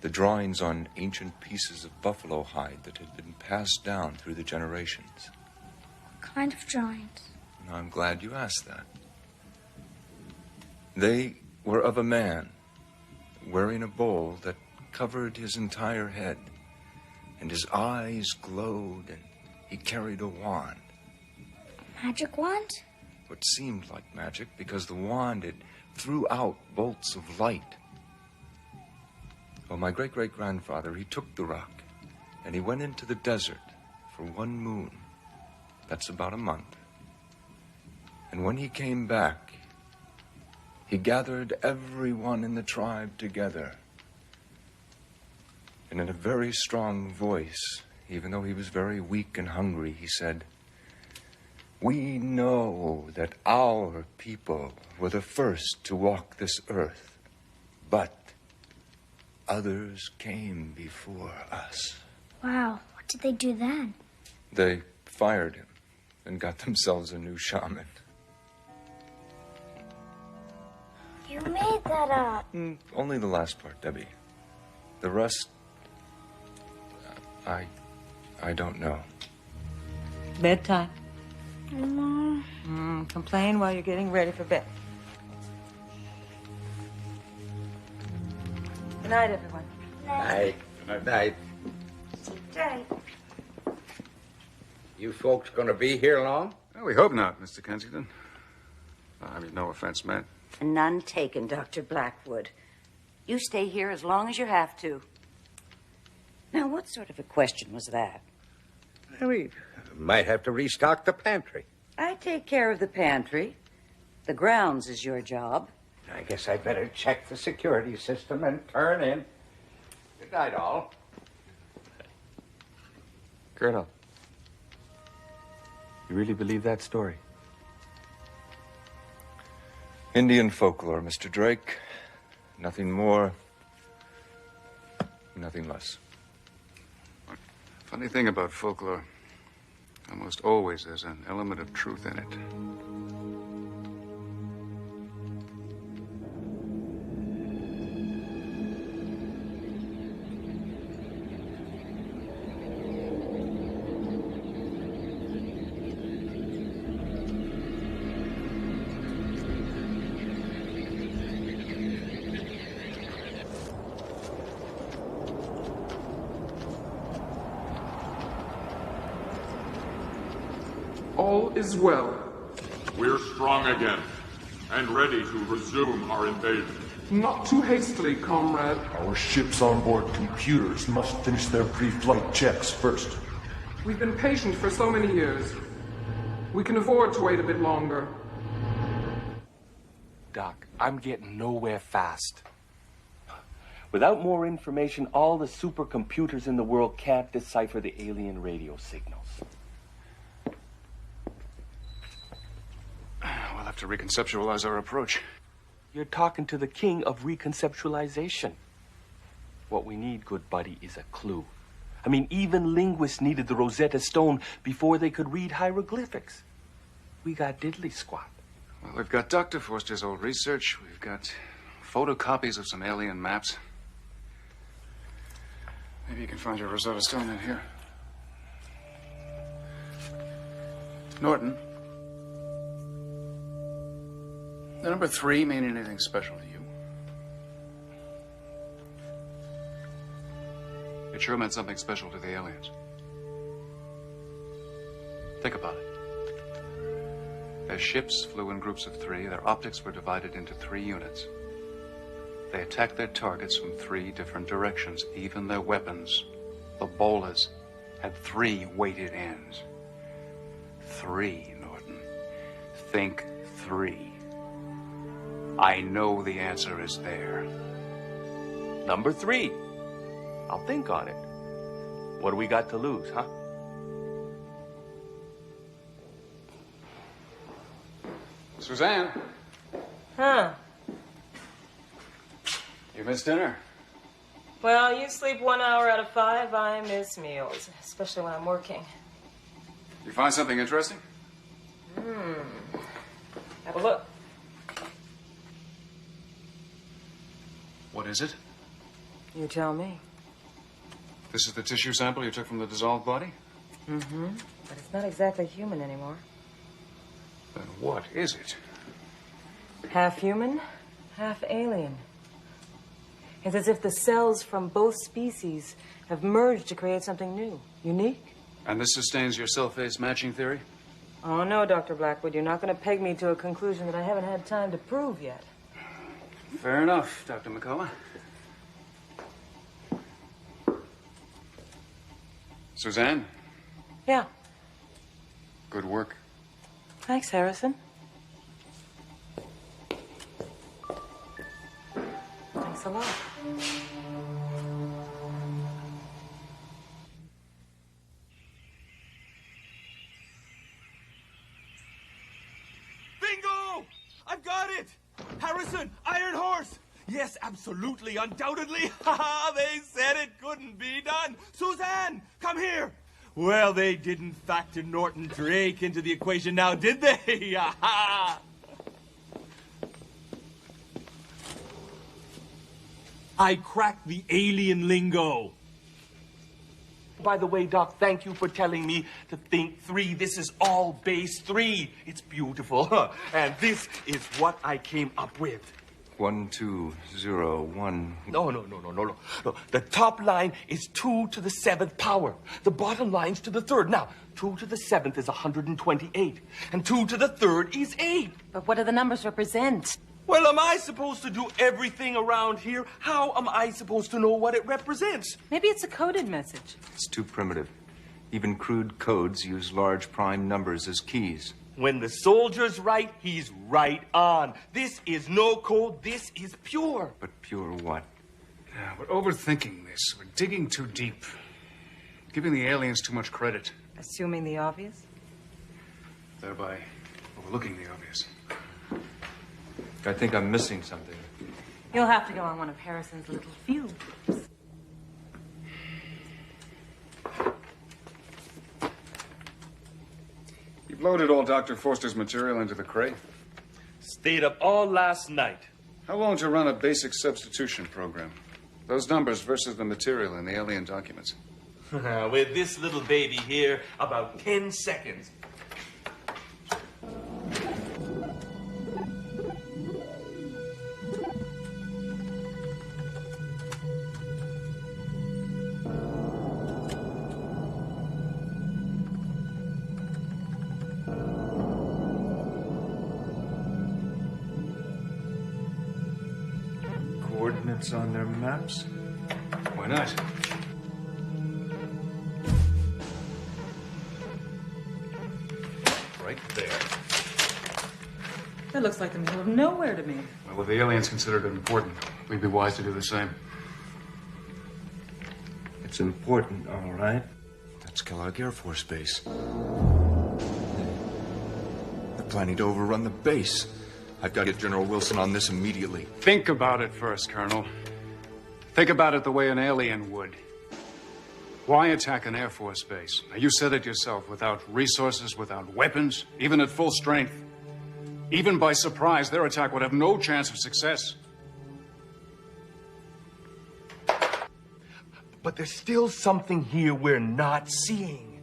the drawings on ancient pieces of buffalo hide that had been passed down through the generations. What kind of drawings? And I'm glad you asked that. They were of a man wearing a bowl that covered his entire head, and his eyes glowed, and he carried a wand. Magic wand? What seemed like magic because the wand, it threw out bolts of light. Well, my great-great-grandfather, he took the rock, and he went into the desert for 1 moon. That's about a month. And when he came back, he gathered everyone in the tribe together. And in a very strong voice, even though he was very weak and hungry, he said, "We know that our people were the first to walk this earth, but others came before us." Wow, what did they do then? They fired him and got themselves a new shaman. You made that up. Only the last part, Debbie. The rest I don't know. Bedtime. Mom. Complain while you're getting ready for bed. Good night, everyone. Night. Good night. Jay. You folks gonna be here long? Well, we hope not, Mr. Kensington. I mean, no offense meant. None taken, Dr. Blackwood. You stay here as long as you have to. Now, what sort of a question was that? We might have to restock the pantry. I take care of the pantry. The grounds is your job. I guess I better check the security system and turn in. Good night, all. Colonel, you really believe that story? Indian folklore, Mr. Drake. Nothing more, nothing less. Funny thing about folklore, almost always there's an element of truth in it. All is well. We're strong again, and ready to resume our invasion. Not too hastily, comrade. Our ship's onboard computers must finish their pre-flight checks first. We've been patient for so many years. We can afford to wait a bit longer. Doc, I'm getting nowhere fast. Without more information, all the supercomputers in the world can't decipher the alien radio signals. We'll have to reconceptualize our approach. You're talking to the king of reconceptualization. What we need, good buddy, is a clue. I mean, even linguists needed the Rosetta Stone before they could read hieroglyphics. We got diddly squat. Well, we've got Dr. Forster's old research. We've got photocopies of some alien maps. Maybe you can find your Rosetta Stone in here. Norton. The number 3 mean anything special to you? It sure meant something special to the aliens. Think about it. Their ships flew in groups of 3. Their optics were divided into 3 units. They attacked their targets from 3 different directions. Even their weapons, the bolas, had 3 weighted ends. 3, Norton. Think 3. I know the answer is there. Number 3. I'll think on it. What do we got to lose, huh? Suzanne, Huh. you missed dinner. Well, you sleep 1 hour out of 5. I miss meals, especially when I'm working. You find something interesting? Have a look. What is it? You tell me. This is the tissue sample you took from the dissolved body? Mm-hmm. But it's not exactly human anymore. Then what is it? Half human, half alien. It's as if the cells from both species have merged to create something new, unique. And this sustains your cell-phase matching theory? Oh, no, Dr. Blackwood. You're not going to peg me to a conclusion that I haven't had time to prove yet. Fair enough, Dr. McCullough. Suzanne? Yeah. Good work. Thanks, Harrison. Thanks a lot. Bingo! I've got it! Harrison, Iron Horse! Yes, absolutely, undoubtedly. Ha! They said it couldn't be done. Suzanne, come here. Well, they didn't factor Norton Drake into the equation now, did they? Ha! I cracked the alien lingo. By the way, Doc, thank you for telling me to think 3. This is all base 3. It's beautiful. And this is what I came up with. 1, 2, 0, 1. No. The top line is 2 to the 7th power. The bottom line's to the 3rd. Now, 2 to the 7th is 128. And 2 to the 3rd is 8. But what do the numbers represent? Well, am I supposed to do everything around here? How am I supposed to know what it represents? Maybe it's a coded message. It's too primitive. Even crude codes use large prime numbers as keys. When the soldier's right, he's right on. This is no code. This is pure. But pure what? Yeah, we're overthinking this. We're digging too deep. Giving the aliens too much credit. Assuming the obvious? Thereby overlooking the obvious. I think I'm missing something. You'll have to go on one of Harrison's little field trips. You've loaded all Dr. Forster's material into the crate? Stayed up all last night. How long to run a basic substitution program? Those numbers versus the material in the alien documents. With this little baby here, about 10 seconds. Coordinates on their maps? Why not? Right there. That looks like the middle of nowhere to me. Well, if the aliens considered it important, we'd be wise to do the same. It's important, all right. That's Kellogg Air Force Base. They're planning to overrun the base. I've got to get General Wilson on this immediately. Think about it first, Colonel. Think about it the way an alien would. Why attack an Air Force base? Now, you said it yourself, without resources, without weapons, even at full strength. Even by surprise, their attack would have no chance of success. But there's still something here we're not seeing.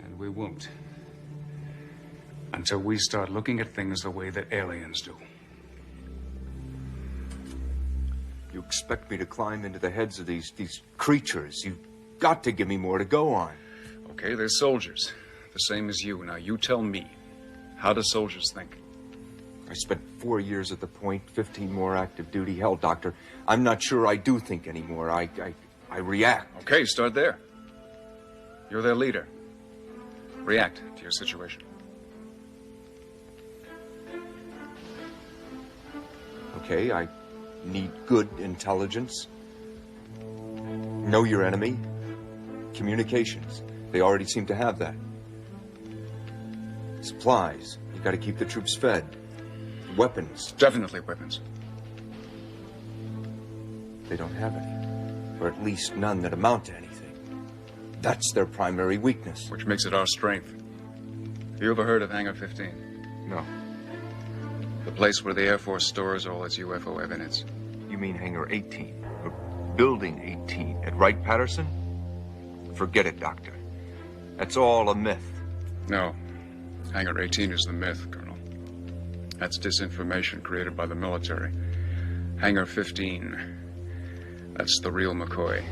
And we won't. Until we start looking at things the way that aliens do. You expect me to climb into the heads of these creatures? You've got to give me more to go on. Okay, they're soldiers. The same as you. Now, you tell me. How do soldiers think? I spent 4 years at the point, 15 more active duty. Hell, Doctor, I'm not sure I do think anymore. I react. Okay, start there. You're their leader. React to your situation. Okay, I need good intelligence. Know your enemy. Communications. They already seem to have that. Supplies. You gotta keep the troops fed. Weapons. Definitely weapons. They don't have any. Or at least none that amount to anything. That's their primary weakness. Which makes it our strength. Have you ever heard of Hangar 15? No. The place where the Air Force stores all its UFO evidence. You mean Hangar 18? Or Building 18 at Wright-Patterson? Forget it, Doctor. That's all a myth. No. Hangar 18 is the myth, Colonel. That's disinformation created by the military. Hangar 15. That's the real McCoy.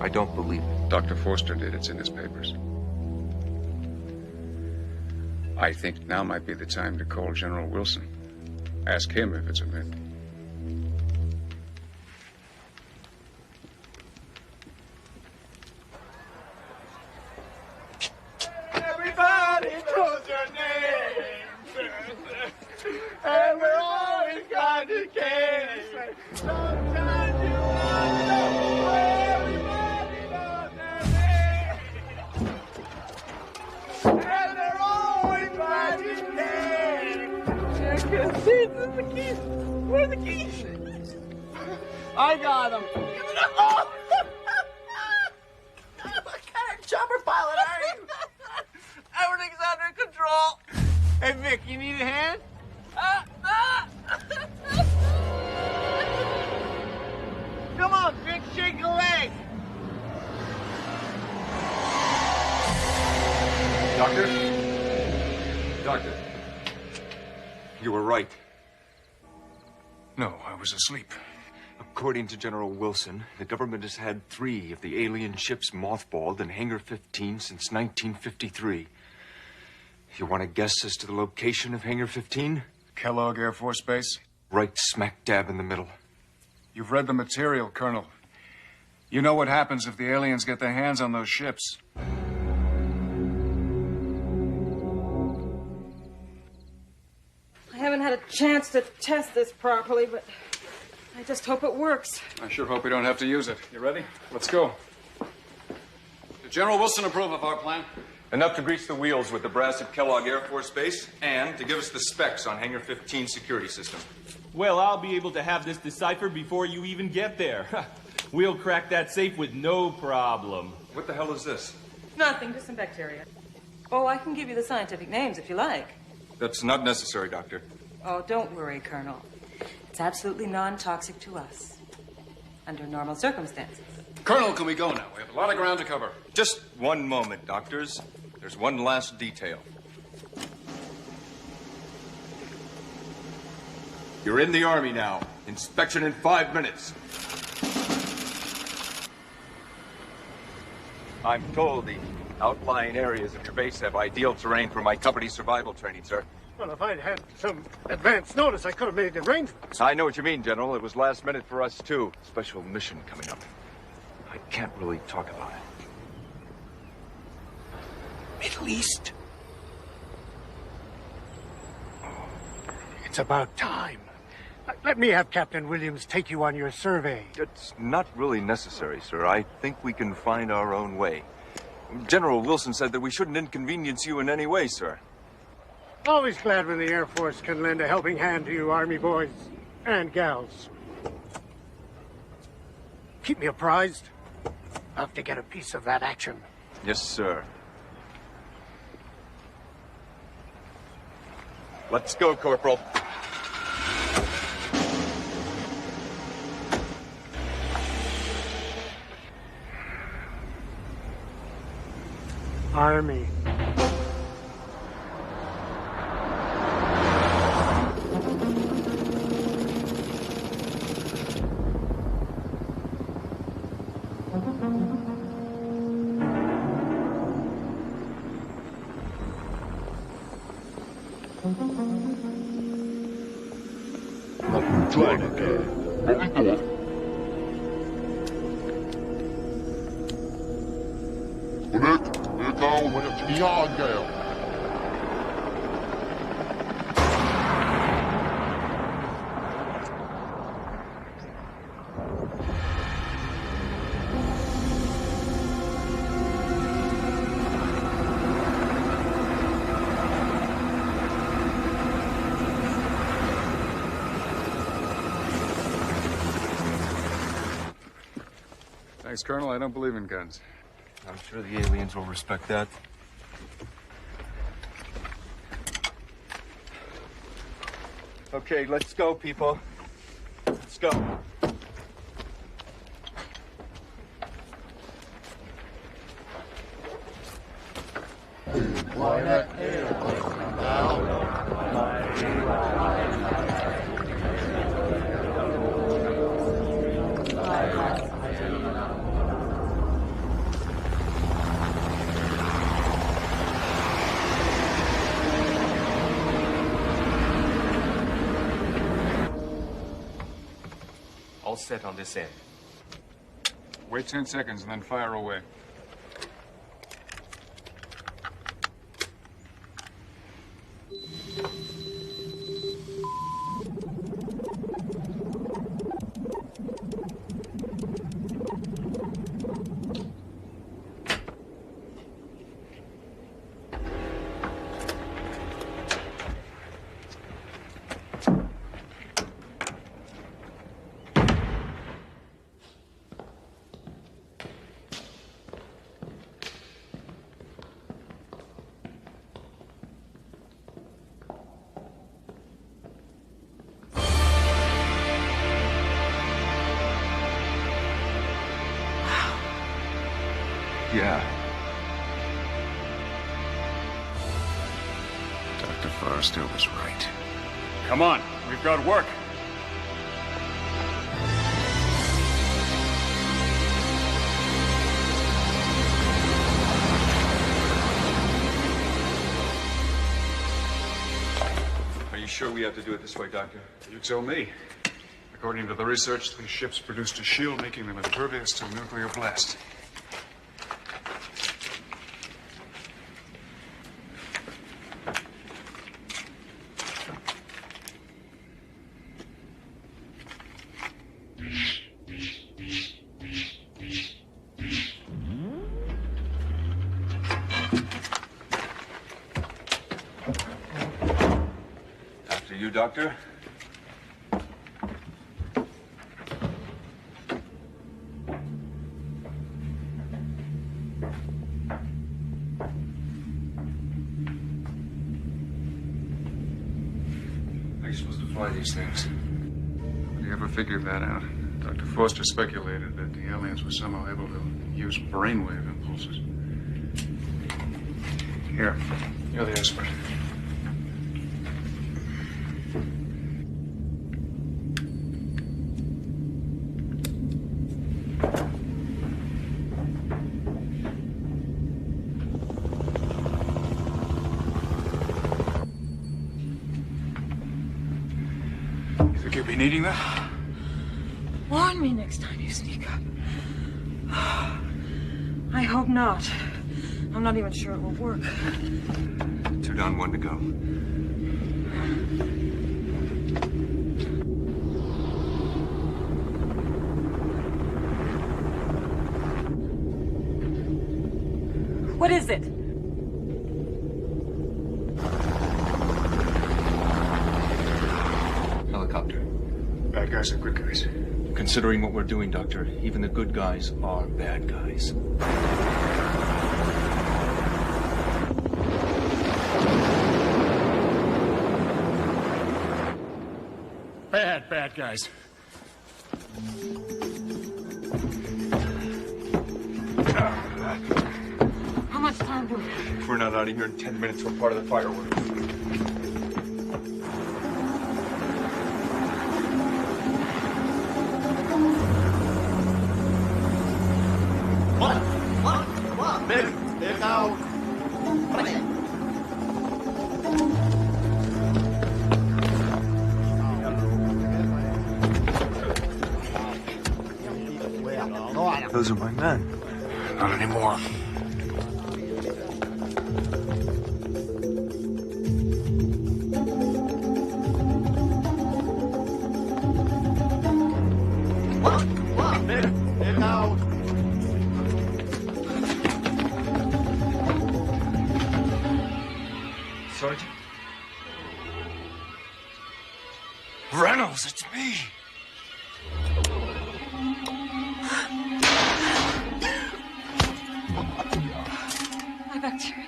I don't believe it. Dr. Forster did. It's in his papers. I think now might be the time to call General Wilson. Ask him if it's a myth. Everybody knows your name. And we're always glad to care. Sometimes you know everybody knows their name. And they're always glad to care. I can't see the keys. Where are the keys? I got them. Oh! What kind of chopper pilot are you? Everything's under control. Hey, Vic, you need a hand? Come on, Vic, shake a leg. Doctor? Doctor. You were right. No, I was asleep. According to General Wilson, the government has had 3 of the alien ships mothballed in Hangar 15 since 1953. You want to guess as to the location of Hangar 15? Kellogg Air Force Base? Right smack dab in the middle. You've read the material, Colonel. You know what happens if the aliens get their hands on those ships. I haven't had a chance to test this properly, but I just hope it works. I sure hope we don't have to use it. You ready? Let's go. Did General Wilson approve of our plan? Enough to grease the wheels with the brass at Kellogg Air Force Base and to give us the specs on Hangar 15 security system. Well, I'll be able to have this deciphered before you even get there. We'll crack that safe with no problem. What the hell is this? Nothing, just some bacteria. Oh, I can give you the scientific names if you like. That's not necessary, Doctor. Oh, don't worry, Colonel. It's absolutely non-toxic to us. Under normal circumstances. Colonel, can we go now? We have a lot of ground to cover. Just one moment, doctors. There's one last detail. You're in the Army now. Inspection in 5 minutes. I'm told the outlying areas of your base have ideal terrain for my company's survival training, sir. Well, if I'd had some advance notice, I could have made the arrangements. I know what you mean, General. It was last minute for us, too. Special mission coming up. I can't really talk about it. Middle East. It's about time. Let me have Captain Williams take you on your survey. It's not really necessary, sir. I think we can find our own way. General Wilson said that we shouldn't inconvenience you in any way, sir. Always glad when the Air Force can lend a helping hand to you Army boys and gals. Keep me apprised. I'll have to get a piece of that action. Yes, sir. Let's go, Corporal. Army. Thanks, Colonel. I don't believe in guns. I'm sure the aliens will respect that. Okay, let's go, people. Let's go. All set on this end. Wait 10 seconds and then fire away. Yeah. far still was right. Come on, we've got work. Are you sure we have to do it this way, Doctor? You tell me. According to the research, these ships produced a shield making them impervious to nuclear blast. After you, Doctor. How are you supposed to fly these things? How do you ever figure that out? Dr. Foster speculated that the aliens were somehow able to use brainwave impulses. Here, you're the expert. You think you'll be needing that? Warn me next time you sneak up. I hope not. I'm not even sure it will work. 2 down, 1 to go. What is it? Helicopter. Bad guys are good guys. Considering what we're doing, Doctor, even the good guys are bad guys. Bad guys. How much time do we have? If we're not out of here in 10 minutes, we're part of the fireworks. What? Big out. Those are my men. Not anymore. What? Big out. Sergeant? Reynolds, it's me. My bacteria.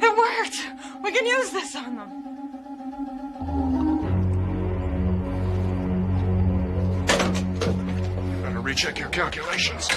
It worked! We can use this on them. You better recheck your calculations.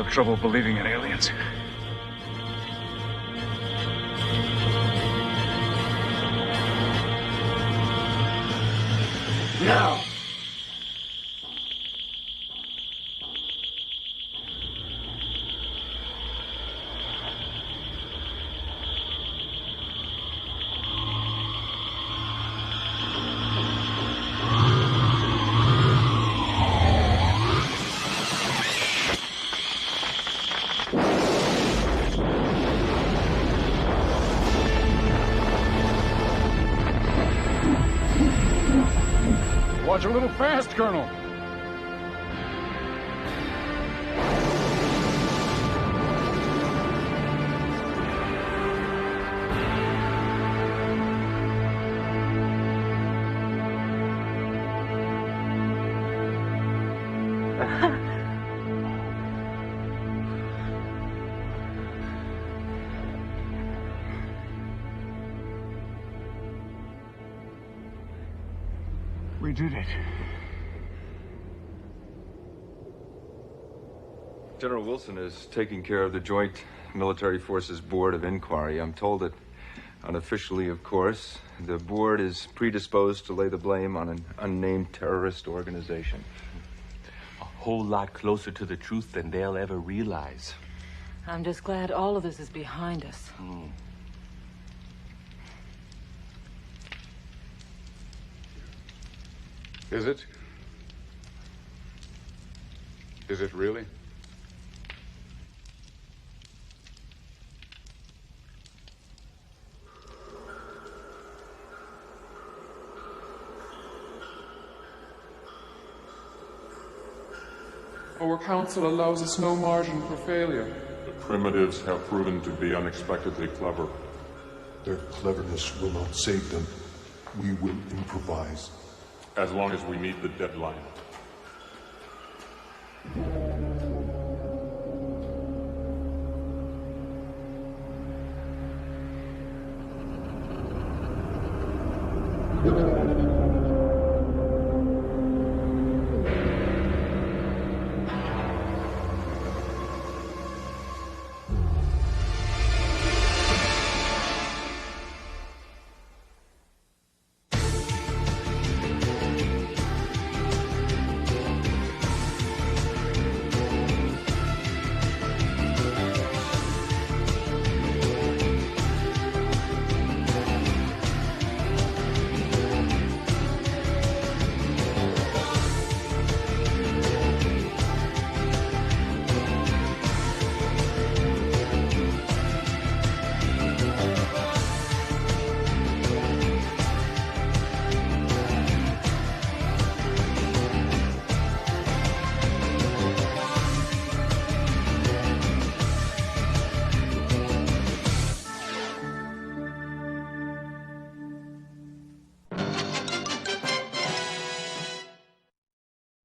trouble believing in aliens. Now! Watch a little fast, Colonel. We did it. General Wilson is taking care of the Joint Military Forces Board of Inquiry. I'm told that, unofficially, of course, the board is predisposed to lay the blame on an unnamed terrorist organization. A whole lot closer to the truth than they'll ever realize. I'm just glad all of this is behind us. Is it? Is it really? Our council allows us no margin for failure. The primitives have proven to be unexpectedly clever. Their cleverness will not save them. We will improvise. As long as we meet the deadline.